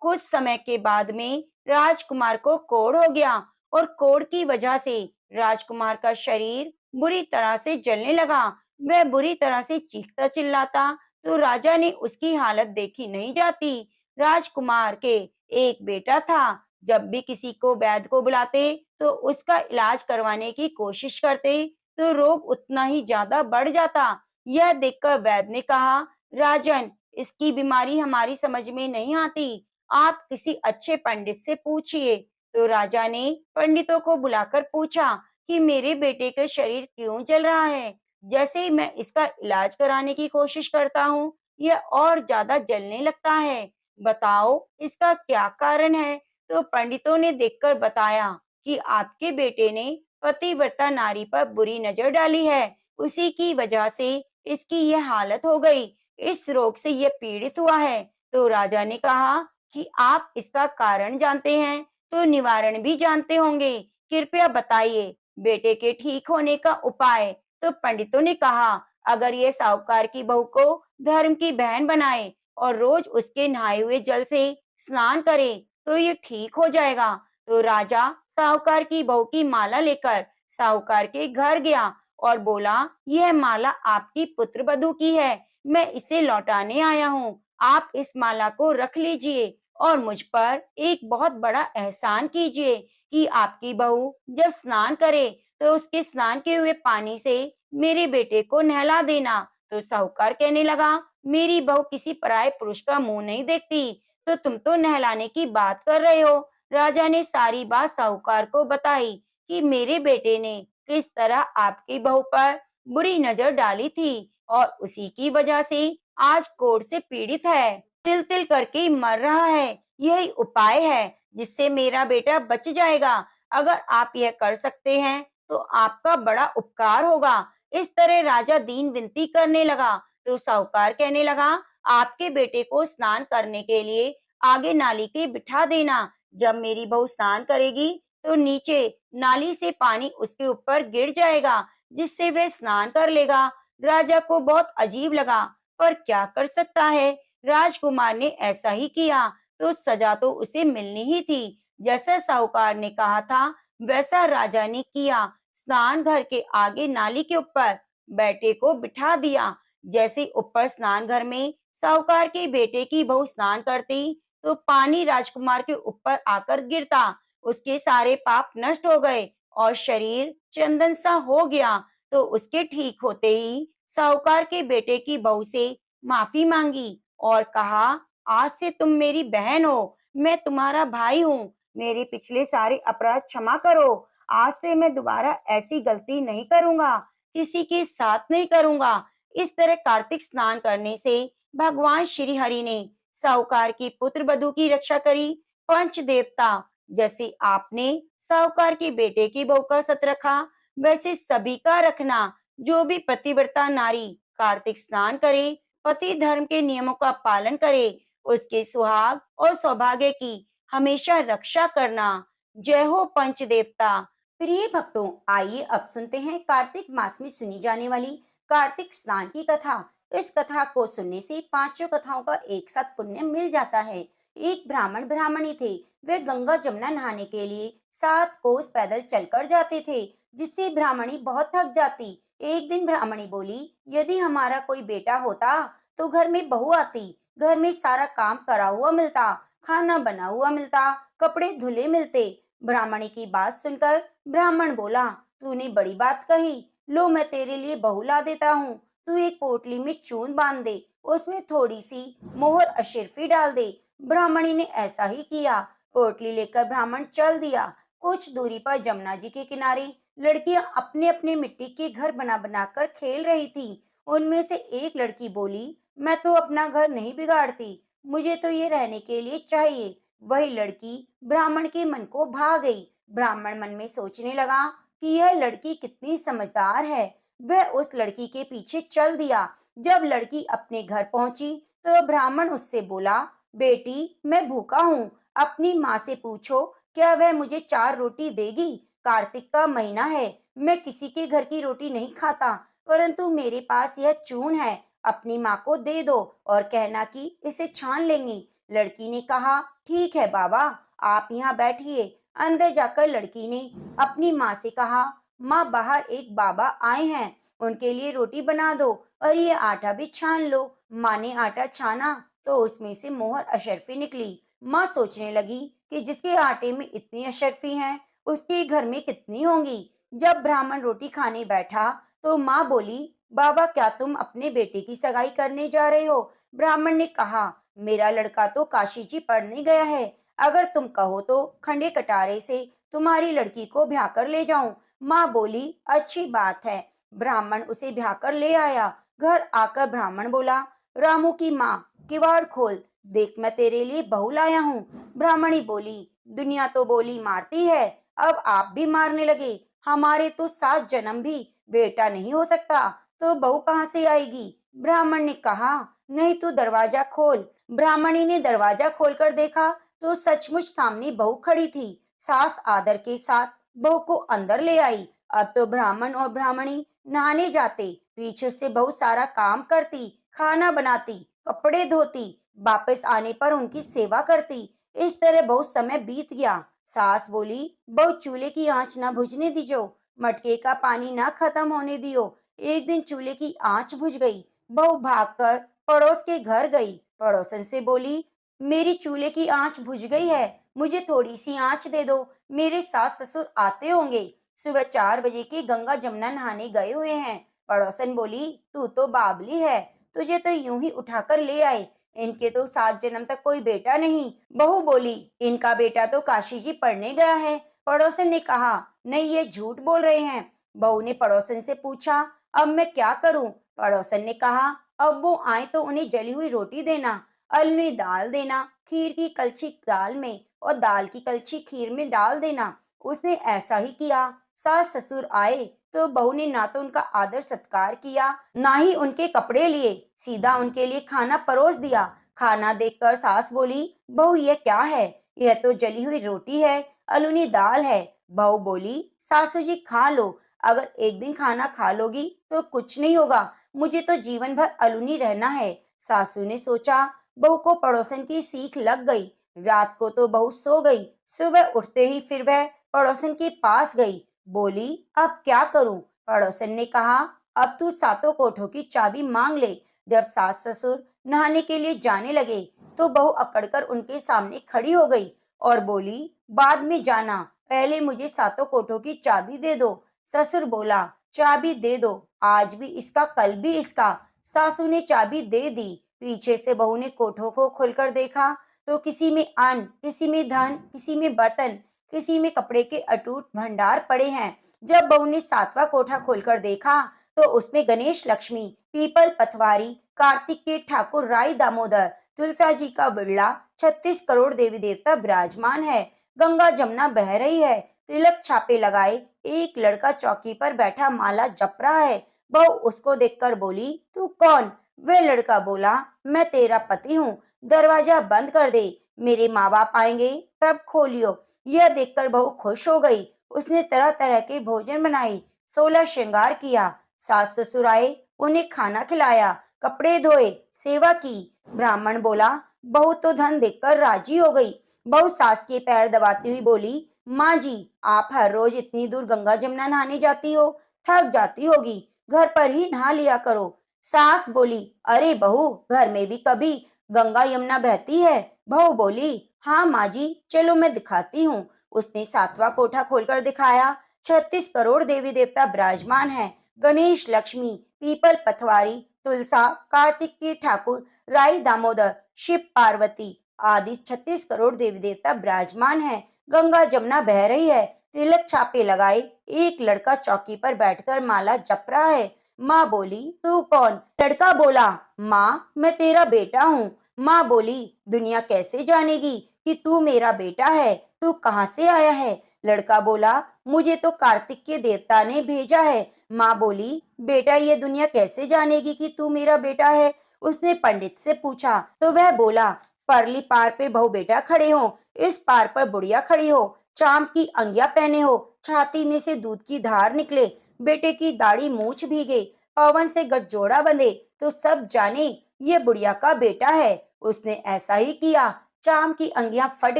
Speaker 1: कुछ समय के बाद में राजकुमार को कोढ़ हो गया और कोढ़ की वजह से राजकुमार का शरीर बुरी तरह से जलने लगा। वह बुरी तरह से चीखता चिल्लाता, तो राजा ने उसकी हालत देखी नहीं जाती। राजकुमार के एक बेटा था। जब भी किसी को वैद्य को बुलाते तो उसका इलाज करवाने की कोशिश करते, तो रोग उतना ही ज्यादा बढ़ जाता। यह देखकर वैद्य ने कहा, राजन, इसकी बीमारी हमारी समझ में नहीं आती, आप किसी अच्छे पंडित से पूछिए। तो राजा ने पंडितों को बुलाकर पूछा कि मेरे बेटे का शरीर क्यों जल रहा है? जैसे ही मैं इसका इलाज कराने की कोशिश करता हूँ, यह और ज्यादा जलने लगता है। बताओ इसका क्या कारण है? तो पंडितों ने देखकर बताया कि आपके बेटे ने पतिव्रता नारी पर बुरी नजर डाली है, उसी की वजह से इसकी यह हालत हो गई, इस रोग से यह पीड़ित हुआ है। तो राजा ने कहा कि आप इसका कारण जानते हैं तो निवारण भी जानते होंगे, कृपया बताइए बेटे के ठीक होने का उपाय। तो पंडितों ने कहा, अगर ये साहूकार की बहू को धर्म की बहन बनाए और रोज उसके नहाए हुए जल से स्नान करे तो ये ठीक हो जाएगा। तो राजा साहूकार की बहू की माला लेकर साहूकार के घर गया और बोला, यह माला आपकी पुत्र वधू की है, मैं इसे लौटाने आया हूँ, आप इस माला को रख लीजिए और मुझ पर एक बहुत बड़ा एहसान कीजिए कि आपकी बहू जब स्नान करे तो उसके स्नान के हुए पानी से मेरे बेटे को नहला देना। तो साहूकार कहने लगा, मेरी बहू किसी पराये पुरुष का मुंह नहीं देखती, तो तुम तो नहलाने की बात कर रहे हो। राजा ने सारी बात साहूकार को बताई कि मेरे बेटे ने किस तरह आपकी बहू पर बुरी नजर डाली थी और उसी की वजह से आज कोढ़ से पीड़ित है, तिल तिल करके मर रहा है। यही उपाय है जिससे मेरा बेटा बच जाएगा। अगर आप यह कर सकते हैं तो आपका बड़ा उपकार होगा। इस तरह राजा दीन विनती करने लगा। तो साहूकार कहने लगा, आपके बेटे को स्नान करने के लिए आगे नाली के बिठा देना। जब मेरी बहू स्नान करेगी तो नीचे नाली से पानी उसके ऊपर गिर जाएगा, जिससे वह स्नान कर लेगा। राजा को बहुत अजीब लगा, पर क्या कर सकता है। राजकुमार ने ऐसा ही किया, तो सजा तो उसे मिलनी ही थी। जैसा साहूकार ने कहा था वैसा राजा ने किया। स्नान घर के आगे नाली के ऊपर बेटे को बिठा दिया। जैसे ऊपर स्नान घर में साहूकार के बेटे की बहू स्नान करती, तो पानी राजकुमार के ऊपर आकर गिरता। उसके सारे पाप नष्ट हो गए और शरीर चंदन सा हो गया। तो उसके ठीक होते ही साहूकार के बेटे की बहू से माफी मांगी और कहा, आज से तुम मेरी बहन हो, मैं तुम्हारा भाई हूँ, मेरे पिछले सारे अपराध क्षमा करो। आज से मैं दोबारा ऐसी गलती नहीं करूंगा, किसी के साथ नहीं करूंगा। इस तरह कार्तिक स्नान करने से भगवान श्री हरि ने साहूकार की पुत्र वधू की रक्षा करी। पंच देवता, जैसे आपने साहूकार के बेटे की बहू का सत रखा, वैसे सभी का रखना। जो भी पतिव्रता नारी कार्तिक स्नान करे, पति धर्म के नियमों का पालन करे, उसके सुहाग और सौभाग्य की हमेशा रक्षा करना। जय हो पंच देवता। प्रिय भक्तों, आइए अब सुनते हैं कार्तिक मास में सुनी जाने वाली कार्तिक स्नान की कथा। इस कथा को सुनने से 5 कथाओं का एक साथ पुण्य मिल जाता है। एक ब्राह्मण ब्राह्मणी थे। वे गंगा जमुना नहाने के लिए 7 कोस पैदल चलकर जाते थे, जिससे ब्राह्मणी बहुत थक जाती। एक दिन ब्राह्मणी बोली, यदि हमारा कोई बेटा होता तो घर में बहू आती, घर में सारा काम करा हुआ मिलता, खाना बना हुआ मिलता, कपड़े धुले मिलते। ब्राह्मणी की बात सुनकर ब्राह्मण बोला, तूने बड़ी बात कही। लो, मैं तेरे लिए बहू ला देता हूँ। तू एक पोटली में चून बांध दे, उसमें थोड़ी सी मोहर अशर्फी डाल दे। ब्राह्मणी ने ऐसा ही किया। पोटली लेकर ब्राह्मण चल दिया। कुछ दूरी पर जमुना जी के किनारे लड़कियां अपने अपने मिट्टी के घर बना बना कर खेल रही थी। उनमें से एक लड़की बोली, मैं तो अपना घर नहीं बिगाड़ती, मुझे तो ये रहने के लिए चाहिए। वही लड़की ब्राह्मण के मन को भा गई। ब्राह्मण मन में सोचने लगा कि यह लड़की कितनी समझदार है। वह उस लड़की के पीछे चल दिया। जब लड़की अपने घर पहुंची तो ब्राह्मण उससे बोला, बेटी, मैं भूखा हूँ, अपनी माँ से पूछो, क्या वह मुझे 4 रोटी देगी? कार्तिक का महीना है, मैं किसी के घर की रोटी नहीं खाता, परंतु मेरे पास यह चून है, अपनी माँ को दे दो और कहना कि इसे छान लेंगी। लड़की ने कहा, ठीक है बाबा, आप यहाँ बैठिए। अंदर जाकर लड़की ने अपनी माँ से कहा, माँ, बाहर एक बाबा आए हैं, उनके लिए रोटी बना दो और ये आटा भी छान लो। माँ ने आटा छाना तो उसमें से मोहर अशर्फी निकली। माँ सोचने लगी कि जिसके आटे में इतनी अशर्फी हैं, उसके घर में कितनी होंगी। जब ब्राह्मण रोटी खाने बैठा तो माँ बोली, बाबा, क्या तुम अपने बेटे की सगाई करने जा रहे हो? ब्राह्मण ने कहा, मेरा लड़का तो काशी जी पढ़ने गया है, अगर तुम कहो तो खंडे कटारे से तुम्हारी लड़की को ब्याह कर ले जाऊं। माँ बोली, अच्छी बात है। ब्राह्मण उसे ब्याह कर ले आया। घर आकर ब्राह्मण बोला, रामू की माँ, किवाड़ खोल, देख मैं तेरे लिए बहू लाया हूँ। ब्राह्मणी बोली, दुनिया तो बोली मारती है, अब आप भी मारने लगे। हमारे तो 7 जन्म भी बेटा नहीं हो सकता, तो बहू कहाँ से आएगी? ब्राह्मण ने कहा, नहीं, तू दरवाजा खोल। ब्राह्मणी ने दरवाजा खोलकर देखा तो सचमुच सामने बहू खड़ी थी। सास आदर के साथ बहू को अंदर ले आई। अब तो ब्राह्मण और ब्राह्मणी नहाने जाते, पीछे से बहू सारा काम करती, खाना बनाती, कपड़े धोती, वापस आने पर उनकी सेवा करती। इस तरह बहुत समय बीत गया। सास बोली, बहू, चूल्हे की आंच ना बुझने दीजो, मटके का पानी ना खत्म होने दियो। एक दिन चूल्हे की आंच बुझ गई। बहू भागकर पड़ोस के घर गई। पड़ोसन से बोली, मेरी चूल्हे की आंच बुझ गई है, मुझे थोड़ी सी आंच दे दो, मेरे सास ससुर आते होंगे, सुबह 4 बजे की गंगा जमुना नहाने गए हुए हैं। पड़ोसन बोली, तू तो बावली है, तुझे तो यूं ही उठाकर ले आए, इनके तो 7 जन्म तक कोई बेटा नहीं। बहू बोली, इनका बेटा तो काशी जी पढ़ने गया है। पड़ोसन ने कहा, नहीं, ये झूठ बोल रहे हैं। बहू ने पड़ोसन से पूछा, अब मैं क्या करूं? पड़ोसन ने कहा, अब वो आए तो उन्हें जली हुई रोटी देना, अलनी दाल देना, खीर की कलछी दाल में और दाल की कलछी खीर में डाल देना। उसने ऐसा ही किया। सास ससुर आए तो बहू ने ना तो उनका आदर सत्कार किया, ना ही उनके कपड़े लिए, सीधा उनके लिए खाना परोस दिया। खाना देखकर सास बोली, बहू, यह क्या है? यह तो जली हुई रोटी है, अलूनी दाल है। बहू बोली, सासू जी, खा लो, अगर एक दिन खाना खा लोगी तो कुछ नहीं होगा, मुझे तो जीवन भर अलूनी रहना है। सासू ने सोचा, बहू को पड़ोसन की सीख लग गई। रात को तो बहू सो गई। सुबह उठते ही फिर वह पड़ोसन के पास गई। बोली, अब क्या करूं? पड़ोसन ने कहा, अब तू सातों कोठों की चाबी मांग ले। जब सास ससुर नहाने के लिए जाने लगे तो बहू अकड़कर उनके सामने खड़ी हो गई और बोली, बाद में जाना, पहले मुझे सातों कोठों की चाबी दे दो। ससुर बोला, चाबी दे दो, आज भी इसका, कल भी इसका। सासू ने चाबी दे दी। पीछे से बहू ने कोठों को खोलकर देखा तो किसी में अन्न, किसी में धन, किसी में बर्तन, किसी में कपड़े के अटूट भंडार पड़े हैं। जब बहू ने 7वां कोठा खोलकर देखा तो उसमें गणेश, लक्ष्मी, पीपल पथवारी, कार्तिक के ठाकुर राय दामोदर, तुलसा जी का बिड़ला, 36 करोड़ देवी देवता विराजमान है। गंगा जमुना बह रही है। तिलक छापे लगाए एक लड़का चौकी पर बैठा माला जप रहा है। बहू उसको देखकर बोली, तू कौन? वह लड़का बोला, मैं तेरा पति हूँ, दरवाजा बंद कर दे, मेरे माँ बाप आएंगे तब खोलियो। यह देखकर बहू खुश हो गई। उसने तरह तरह के भोजन बनाए, 16 श्रृंगार किया। सास ससुर आए, उन्हें खाना खिलाया, कपड़े धोए, सेवा की। ब्राह्मण बोला, बहू तो धन देखकर राजी हो गई। बहू सास के पैर दबाती हुई बोली, माँ जी, आप हर रोज इतनी दूर गंगा जमुना नहाने जाती हो, थक जाती होगी, घर पर ही नहा लिया करो। सास बोली, अरे बहू, घर में भी कभी गंगा यमुना बहती है? बहू बोली, हाँ माँ जी, चलो मैं दिखाती हूँ। उसने 7वां कोठा खोलकर दिखाया। 36 करोड़ देवी देवता विराजमान है। गणेश, लक्ष्मी, पीपल पथवारी, तुलसा, कार्तिकेय ठाकुर, राई दामोदर, शिव पार्वती आदि 36 करोड़ देवी देवता विराजमान है। गंगा जमुना बह रही है। तिलक छापे लगाए एक लड़का चौकी पर बैठकर माला जप रहा है। माँ बोली, तू कौन? लड़का बोला, माँ मैं तेरा बेटा हूँ। माँ बोली, दुनिया कैसे जानेगी कि तू मेरा बेटा है? तू कहाँ से आया है? लड़का बोला, मुझे तो कार्तिक के देवता ने भेजा है। माँ बोली, बेटा ये दुनिया कैसे जानेगी कि तू मेरा बेटा है? उसने पंडित से पूछा तो वह बोला, परली पार पे बहू बेटा खड़े हो, इस पार पर बुढ़िया खड़ी हो, चांद की अंगिया पहने हो, छाती में से दूध की धार निकले, बेटे की दाढ़ी मूछ भीगे, पवन से गठजोड़ा बंधे तो सब जाने ये बुढ़िया का बेटा है। उसने ऐसा ही किया। चांद की अंगियां फट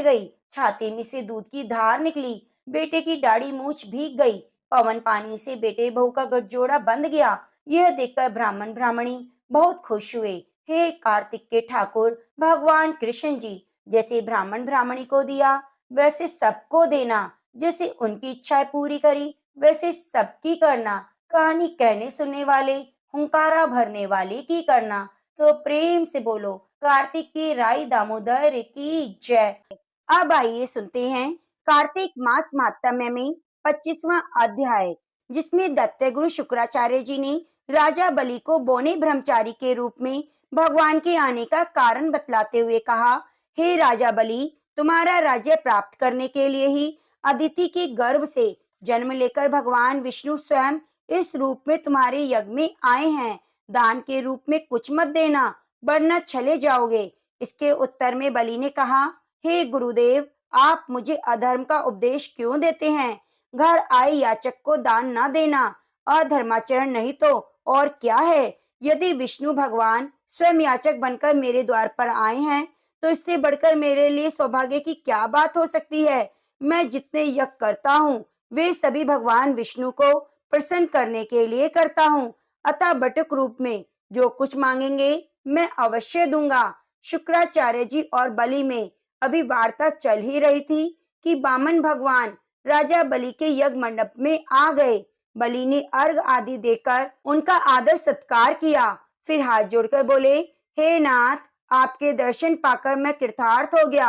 Speaker 1: गई, छाती में से दूध की धार निकली, बेटे की दाढ़ी मूछ भीग गई, पवन पानी से बेटे बहू का गठजोड़ा बंध गया। यह देखकर ब्राह्मण ब्राह्मणी बहुत खुश हुए। हे कार्तिक के ठाकुर भगवान कृष्ण जी, जैसे ब्राह्मण ब्राह्मणी को दिया वैसे सबको देना, जैसे उनकी इच्छाएं पूरी करी वैसे सबकी करना, कहानी कहने सुनने वाले, हुंकारा भरने वाले की करना। तो प्रेम से बोलो कार्तिक की राई दामोदर की जय। अब आइए सुनते हैं कार्तिक मास महात्म्य में 25वां अध्याय, जिसमें दत्तगुरु शुक्राचार्य जी ने राजा बलि को बौने ब्रह्मचारी के रूप में भगवान के आने का कारण बतलाते हुए कहा, हे राजा बलि, तुम्हारा राज्य प्राप्त करने के लिए ही अदिति के गर्भ से जन्म लेकर भगवान विष्णु स्वयं इस रूप में तुम्हारे यज्ञ में आए हैं। दान के रूप में कुछ मत देना, वरना चले जाओगे। इसके उत्तर में बलि ने कहा, हे गुरुदेव, आप मुझे अधर्म का उपदेश क्यों देते हैं? घर आए याचक को दान न देना अधर्माचरण नहीं तो और क्या है? यदि विष्णु भगवान स्वयं याचक बनकर मेरे द्वार पर आए हैं, तो इससे बढ़कर मेरे लिए सौभाग्य की क्या बात हो सकती है? मैं जितने यज्ञ करता हूँ, वे सभी भगवान विष्णु को प्रसन्न करने के लिए करता हूँ। अतः बटुक रूप में जो कुछ मांगेंगे मैं अवश्य दूंगा। शुक्राचार्य जी और बलि में अभी वार्ता चल ही रही थी कि वामन भगवान राजा बलि के यज्ञ मंडप में आ गए। बलि ने अर्घ आदि देकर उनका आदर सत्कार किया। फिर हाथ जोड़कर बोले, हे नाथ, आपके दर्शन पाकर मैं कृतार्थ हो गया।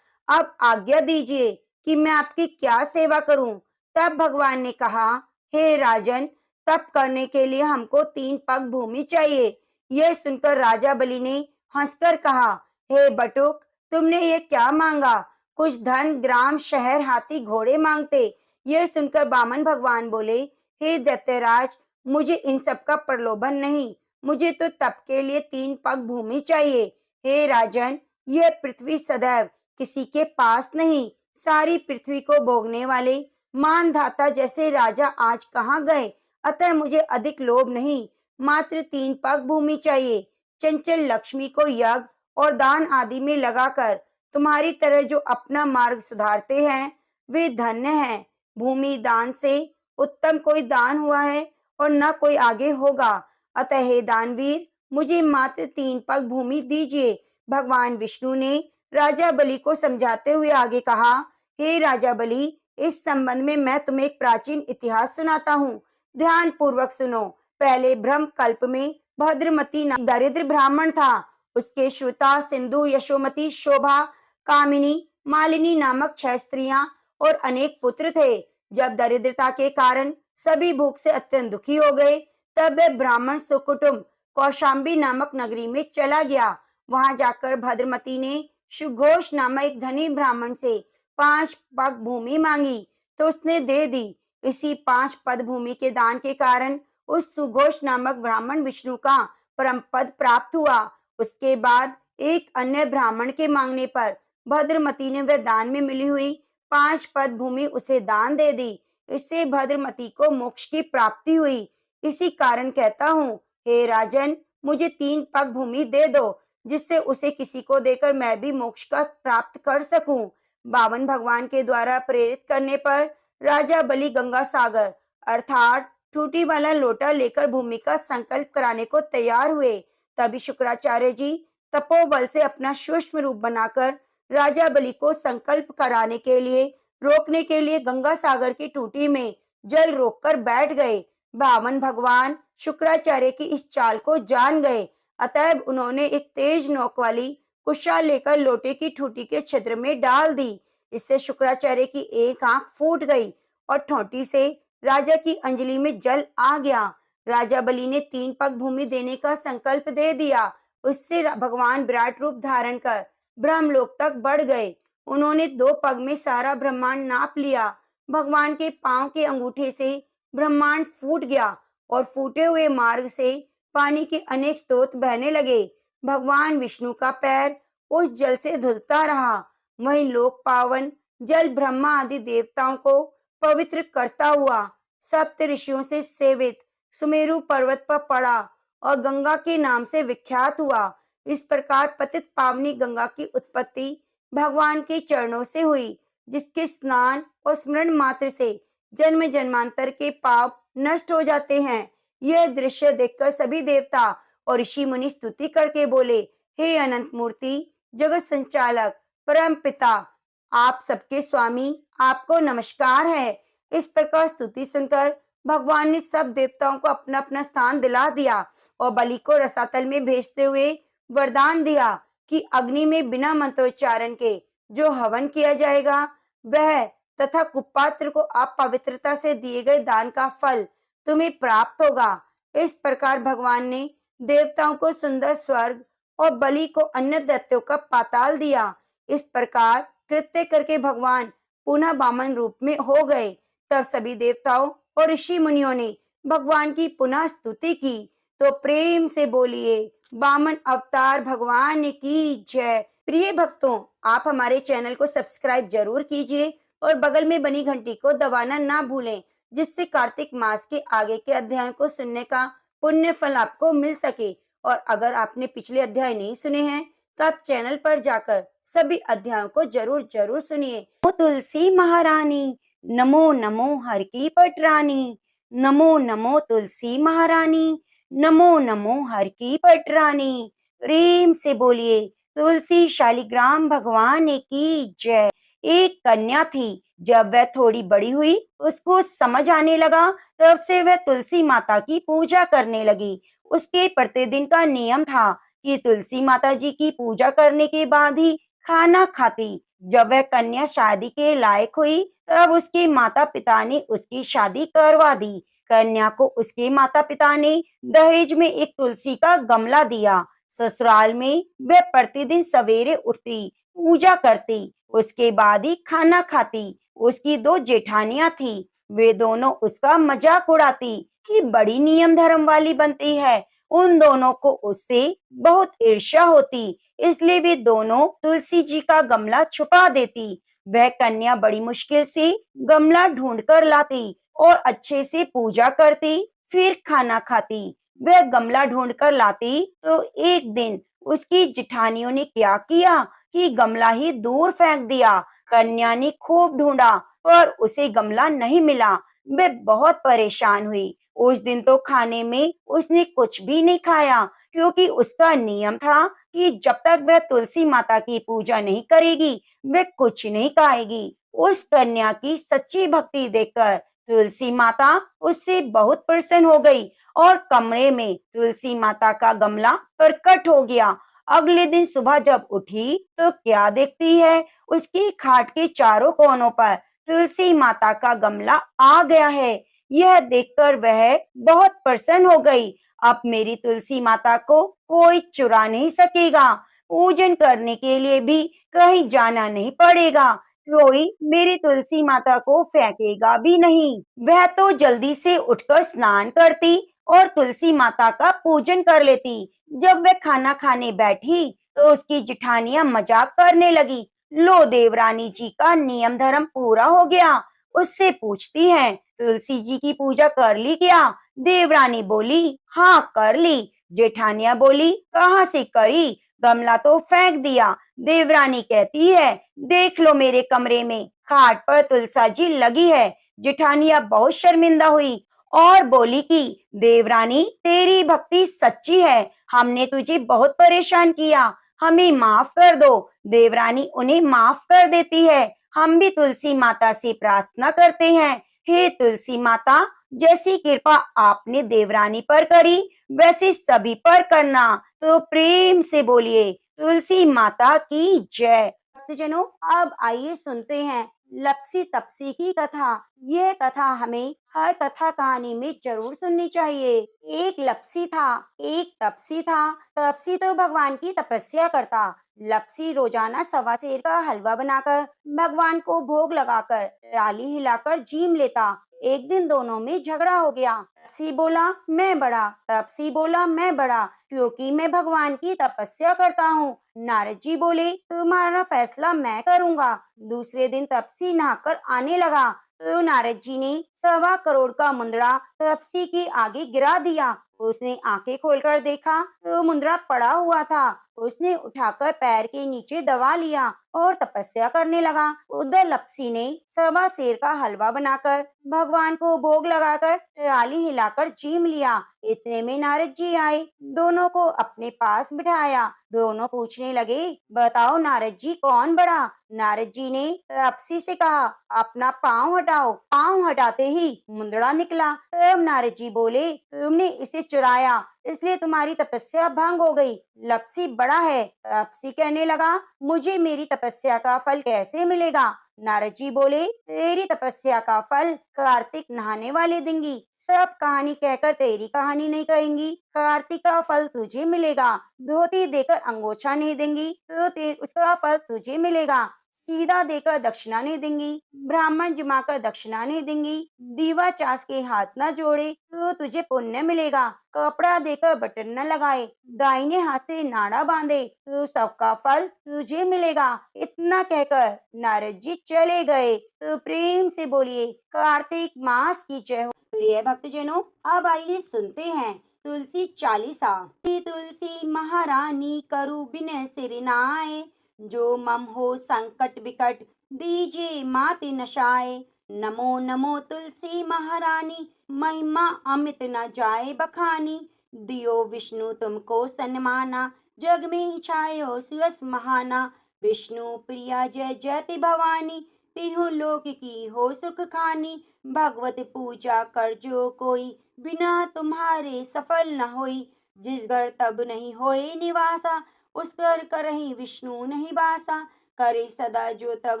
Speaker 1: अब आज्ञा दीजिए कि मैं आपकी क्या सेवा करूं? तब भगवान ने कहा, हे राजन, तप करने के लिए हमको 3 पग भूमि चाहिए। यह सुनकर राजा बलि ने हंसकर कहा, हे बटुक, तुमने ये क्या मांगा? कुछ धन, ग्राम, शहर, हाथी, घोड़े मांगते। यह सुनकर वामन भगवान बोले, हे दैत्यराज, मुझे इन सब का प्रलोभन नहीं, मुझे तो तप के लिए 3 पग भूमि चाहिए। हे राजन, यह पृथ्वी सदैव किसी के पास नहीं, सारी पृथ्वी को भोगने वाले मानधाता जैसे राजा आज कहाँ गए? अतः मुझे अधिक लोभ नहीं, मात्र 3 पग भूमि चाहिए। चंचल लक्ष्मी को यज्ञ और दान आदि में लगाकर तुम्हारी तरह जो अपना मार्ग सुधारते हैं, वे धन्य हैं। भूमि दान से उत्तम कोई दान हुआ है और न कोई आगे होगा। अतः हे दानवीर, मुझे मात्र 3 पग भूमि दीजिए। भगवान विष्णु ने राजा बलि को समझाते हुए आगे कहा, हे राजा बलि, इस संबंध में मैं तुम्हें एक प्राचीन इतिहास सुनाता हूँ। ध्यान पूर्वक सुनो। पहले ब्रह्म कल्प में भद्रमती नाम दरिद्र ब्राह्मण था। उसके श्रुता, सिंधु, यशोमती, शोभा, कामिनी, मालिनी नामक 6 स्त्रियां और अनेक पुत्र थे। जब दरिद्रता के कारण सभी भूख से अत्यंत दुखी हो गए, तब वह ब्राह्मण सुकुटुंब कौशाम्बी नामक नगरी में चला गया। वहां जाकर भद्रमती ने सुघोष नामक एक धनी ब्राह्मण से 5 पग भूमि मांगी, तो उसने दे दी। इसी 5 पद भूमि के दान के कारण उस सुघोष नामक ब्राह्मण विष्णु का परम पद प्राप्त हुआ। उसके बाद एक अन्य ब्राह्मण के मांगने पर भद्रमती ने वह दान में मिली हुई 5 पद भूमि उसे दान दे दी। इससे भद्रमती को मोक्ष की प्राप्ति हुई। इसी कारण कहता हूँ, हे राजन, मुझे 3 पग भूमि दे दो, जिससे उसे किसी को देकर मैं भी मोक्ष का प्राप्त कर सकूं। बावन भगवान के द्वारा प्रेरित करने पर राजा बलि गंगा सागर अर्थात टूटी वाला लोटा लेकर भूमि का संकल्प कराने को तैयार हुए। तभी शुक्राचार्य जी तपोबल से अपना सूक्ष्म रूप बनाकर राजा बलि को संकल्प कराने के लिए रोकने के लिए गंगा सागर की टूटी में जल रोककर बैठ गए। बामन भगवान शुक्राचार्य की इस चाल को जान गए, अतएव उन्होंने एक तेज नोक वाली कुशाल लेकर लोटे की ठूटी के छिद्र में डाल दी। इससे शुक्राचार्य की एक आंख फूट गई और ठोंटी से राजा की अंजलि में जल आ गया। राजा बलि ने 3 पग भूमि देने का संकल्प दे दिया। उससे भगवान विराट रूप धारण कर ब्रह्मलोक तक बढ़ गए। उन्होंने 2 पग में सारा ब्रह्मांड नाप लिया। भगवान के पांव के अंगूठे से ब्रह्मांड फूट गया और फूटे हुए मार्ग से पानी के अनेक स्रोत बहने लगे। भगवान विष्णु का पैर उस जल से धुलता रहा। वहीं लोक पावन जल ब्रह्मा आदि देवताओं को पवित्र करता हुआ सप्त ऋषियों से सेवित सुमेरु पर्वत पर पड़ा और गंगा के नाम से विख्यात हुआ। इस प्रकार पतित पावनी गंगा की उत्पत्ति भगवान के चरणों से हुई, जिसके स्नान और स्मरण मात्र से जन्म जन्मांतर के पाप नष्ट हो जाते हैं। यह दृश्य देखकर सभी देवता और ऋषि मुनि स्तुति करके बोले, हे अनंत मूर्ति, जगत संचालक, परम पिता, आप सबके स्वामी, आपको नमस्कार है। इस प्रकार स्तुति सुनकर भगवान ने सब देवताओं को अपना अपना स्थान दिला दिया और बलि को रसातल में भेजते हुए वरदान दिया कि अग्नि में बिना मंत्रोच्चारण के जो हवन किया जाएगा वह तथा कुपात्र को आप पवित्रता से दिए गए दान का फल तुम्हें प्राप्त होगा। इस प्रकार भगवान ने देवताओं को सुंदर स्वर्ग और बलि को अन्य दैत्यों का पाताल दिया। इस प्रकार कृत्य करके भगवान पुनः वामन रूप में हो गए। तब सभी देवताओं और ऋषि मुनियों ने भगवान की पुनः स्तुति की। तो प्रेम से बोलिए, वामन अवतार भगवान की जय। प्रिय भक्तों, आप हमारे चैनल को सब्सक्राइब जरूर कीजिए और बगल में बनी घंटी को दबाना ना भूलें, जिससे कार्तिक मास के आगे के अध्याय को सुनने का पुण्य फल आपको मिल सके। और अगर आपने पिछले अध्याय नहीं सुने हैं तो आप चैनल पर जाकर सभी अध्यायों को जरूर जरूर सुनिए। ओ तुलसी महारानी, नमो नमो हर की पटरानी, नमो नमो तुलसी महारानी, नमो नमो हर की पटरानी। प्रेम से बोलिए, तुलसी शालिग्राम भगवान की जय। एक कन्या थी, जब वह थोड़ी बड़ी हुई उसको समझ आने लगा, तब से वह तुलसी माता की पूजा करने लगी। उसके प्रतिदिन का नियम था कि तुलसी माता जी की पूजा करने के बाद ही खाना खाती। जब वह कन्या शादी के लायक हुई तब उसके माता पिता ने उसकी शादी करवा दी। कन्या को उसके माता पिता ने दहेज में एक तुलसी का गमला दिया। ससुराल में वह प्रतिदिन सवेरे उठती, पूजा करती, उसके बाद ही खाना खाती। उसकी 2 जेठानियां थी, वे दोनों उसका मजाक उड़ाती कि बड़ी नियम धर्म वाली बनती है। उन दोनों को उससे बहुत ईर्ष्या होती, इसलिए वे दोनों तुलसी जी का गमला छुपा देती। वह कन्या बड़ी मुश्किल से गमला ढूंढ कर लाती और अच्छे से पूजा करती, फिर खाना खाती। वह गमला ढूंढ कर लाती तो एक दिन उसकी जिठानियों ने क्या किया कि गमला ही दूर फेंक दिया। कन्या ने खूब ढूंढा पर उसे गमला नहीं मिला। वह बहुत परेशान हुई। उस दिन तो खाने में उसने कुछ भी नहीं खाया, क्योंकि उसका नियम था कि जब तक वह तुलसी माता की पूजा नहीं करेगी वह कुछ नहीं खाएगी। उस कन्या की सच्ची भक्ति देखकर तुलसी माता उससे बहुत प्रसन्न हो गई और कमरे में तुलसी माता का गमला प्रकट हो गया। अगले दिन सुबह जब उठी तो क्या देखती है, उसकी खाट के चारों कोनों पर तुलसी माता का गमला आ गया है। यह देखकर वह बहुत प्रसन्न हो गई। अब मेरी तुलसी माता को कोई चुरा नहीं सकेगा, पूजन करने के लिए भी कहीं जाना नहीं पड़ेगा, कोई मेरी तुलसी माता को फेंकेगा भी नहीं। वह तो जल्दी से उठकर स्नान करती और तुलसी माता का पूजन कर लेती। जब वह खाना खाने बैठी तो उसकी जिठानियां मजाक करने लगी। लो, देवरानी जी का नियम धर्म पूरा हो गया। उससे पूछती है, तुलसी जी की पूजा कर ली क्या? देवरानी बोली, हाँ कर ली। जेठानिया बोली, कहाँ से करी? गमला तो फेंक दिया। देवरानी कहती है, देख लो मेरे कमरे में खाट पर तुलसा जी लगी है। जेठानिया बहुत शर्मिंदा हुई और बोली कि देवरानी तेरी भक्ति सच्ची है, हमने तुझे बहुत परेशान किया हमें माफ कर दो। देवरानी उन्हें माफ कर देती है। हम भी तुलसी माता से प्रार्थना करते हैं, हे तुलसी माता, जैसी कृपा आपने देवरानी पर करी वैसे सभी पर करना। तो प्रेम से बोलिए तुलसी माता की जय। भक्तजनों, अब आइए सुनते हैं लपसी तपसी की कथा। यह कथा हमें हर कथा कहानी में जरूर सुननी चाहिए। एक लपसी था, एक तपसी था। तपसी तो भगवान की तपस्या करता। लपसी रोजाना सवा सेर का हलवा बनाकर भगवान को भोग लगाकर राली हिलाकर जीम लेता। एक दिन दोनों में झगड़ा हो गया। तपसी बोला मैं बड़ा, तपसी बोला मैं बड़ा, क्योंकि मैं भगवान की तपस्या करता हूँ। नारद जी बोले तुम्हारा फैसला मैं करूंगा। दूसरे दिन तपसी नहाकर आने लगा तो नारद जी ने 1.25 करोड़ का मुंदड़ा तपसी के आगे गिरा दिया। उसने आंखें खोलकर देखा तो मुंदड़ा पड़ा हुआ था। उसने उठाकर पैर के नीचे दबा लिया और तपस्या करने लगा। उधर लपसी ने 1.25 सेर का हलवा बनाकर भगवान को भोग लगाकर राली हिलाकर जीम लिया। इतने में नारद जी आए, दोनों को अपने पास बिठाया। दोनों पूछने लगे बताओ नारद जी कौन बड़ा। नारद जी ने तपसी से कहा अपना पाँव हटाओ। पाँव हटाते ही मुंदड़ा निकला। तब नारद जी बोले तुमने इसे चुराया, इसलिए तुम्हारी तपस्या भंग हो गई। लपसी बड़ा है। तपसी कहने लगा मुझे मेरी तपस्या का फल कैसे मिलेगा। नारद जी बोले तेरी तपस्या का फल कार्तिक नहाने वाले देंगी। सब कहानी कहकर तेरी कहानी नहीं कहेंगी, कार्तिक का फल तुझे मिलेगा। धोती देकर अंगोछा नहीं देंगी तो उसका फल तुझे मिलेगा। सीधा देकर दक्षिणा नहीं देंगी, ब्राह्मण जिमाकर दक्षिणा नहीं देंगी, दीवा चास के हाथ न जोड़े तो तुझे पुण्य मिलेगा। कपड़ा देकर बटन न लगाए, दाहिने हाथ से नाड़ा बांधे तो सबका फल तुझे मिलेगा। इतना कहकर नारद जी चले गए। तो प्रेम से बोलिए कार्तिक मास की जय हो। प्रिय भक्तजनों, अब आइए सुनते हैं तुलसी चालीसा। तुलसी महारानी करू बिन सिर नाय, जो मम हो संकट विकट दीजिए माति नशाए। नमो नमो तुलसी महारानी, महिमा अमित न जाए बखानी। दियो विष्णु तुमको सन्माना, जग में छायो सुयस महाना। विष्णु प्रिया जय जयति भवानी, तीनों लोक की हो सुख खानी। भगवत पूजा कर जो कोई, बिना तुम्हारे सफल न होई। जिस घर तब नहीं होए निवासा, उस घर करहि विष्णु नहीं बासा। करे सदा जो तब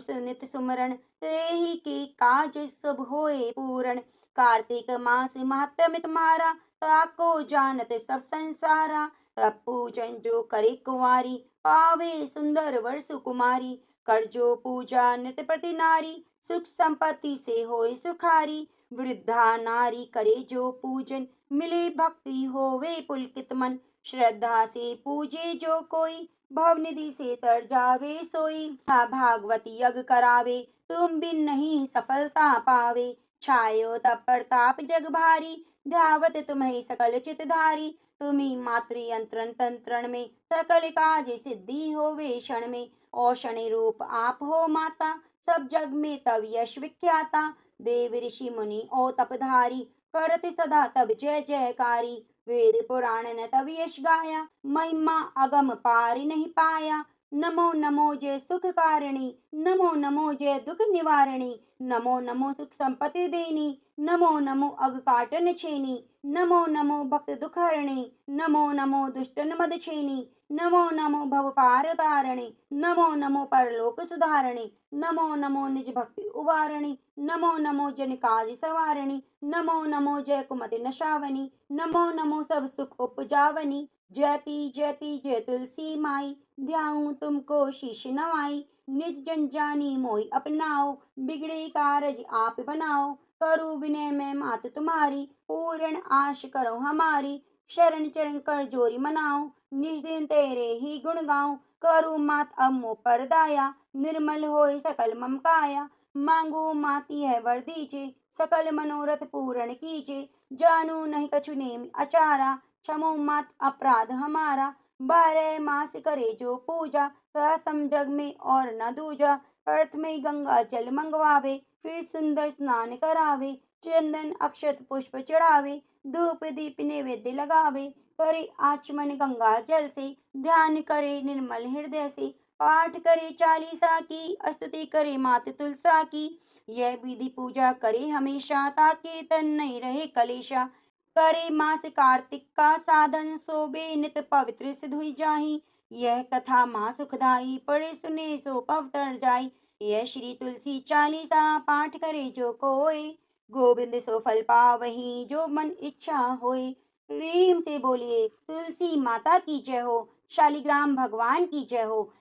Speaker 1: सुनित सुमरण, तेहि के काज सब होए पूरण। कार्तिक मास महात्म्य तुम्हारा, ताको जानत सब संसारा। तब पूजन जो करे कुंवारी, पावे सुंदर वर सुकुमारी। कर जो पूजा नित प्रति नारी, सुख संपत्ति से होए सुखारी। वृद्धा नारी करे जो पूजन, मिले भक्ति होवे पुलकित मन। श्रद्धा से पूजे जो कोई, भवनिधि से तर जावे सोई। भागवत यज्ञ करावे, तुम बिन नहीं सफलता पावे। छायो तब प्रताप जग भारी, ध्यावत तुम्हें सकल चितधारी। तुम्ही मातृ यंत्रण तंत्रण में, सकल काज सिद्धि होवे क्षण में। औषण रूप आप हो माता, सब जग में तब यश विख्याता। देव ऋषि मुनि ओ तपधारी, करत सदा तब जय जयकारी। वेद पुराण न तब यश गाया, महिमा अगम पार नहीं पाया। नमो नमो जय सुख कारिणी, नमो नमो जय दुख निवारिणी। नमो नमो सुख संपत्ति देनी, नमो नमो अग काटन छेनी। नमो नमो भक्त दुख हरणी, नमो नमो दुष्टन मद छेनी। नमो नमो भव पार तारणी, नमो नमो परलोक सुधारणी। नमो नमो निज भक्ति उवारणी, नमो नमो जन काज सवारणी। नमो नमो जय कुमति नशावनी, नमो नमो सब सुख उपजावनी। जयति जयति जय तुलसी माई, ध्याऊं तुमको शीश नवाई। निज जन जानी मोहि अपनाओ, बिगड़े कारज आप बनाओ। करूं विनय मैं मात तुम्हारी, पूर्ण आश करो हमारी। शरण चरण कर जोरी मनाओ, निज दिन तेरे ही गुण गाऊं। करूं मात अब मोह पर दाया, निर्मल होए सकल मम काया। मांगू मात यह वर दीजे, सकल मनोरथ पूर्ण कीजे। जानू नहीं कछु नेम अचारा, क्षमो मात अपराध हमारा। 12 मास करे जो पूजा, सम जग में और न दूजा। प्रथमे गंगा जल मंगवावे, फिर सुंदर स्नान करावे। चंदन अक्षत पुष्प चढ़ावे, धूप दीप नैवेद्य लगावे। करे आचमन गंगा जल से, ध्यान करे निर्मल हृदय से, पाठ करे चालीसा की, स्तुति करे मात तुलसा की। यह विधि पूजा करे हमेशा, ताकि तन नहीं रहे कलेशा। करे मास कार्तिक का साधन, सोबे नित पवित्र सिद्ध हुई जाहि। यह कथा माँ सुखदाई, पढ़े सुने सो पवतर जाई। यह श्री तुलसी चालीसा, पाठ करे जो कोय, गोविंद सो फल पावहीं, जो मन इच्छा होय। प्रेम से बोलिए तुलसी माता की जय हो, शालिग्राम भगवान की जय हो।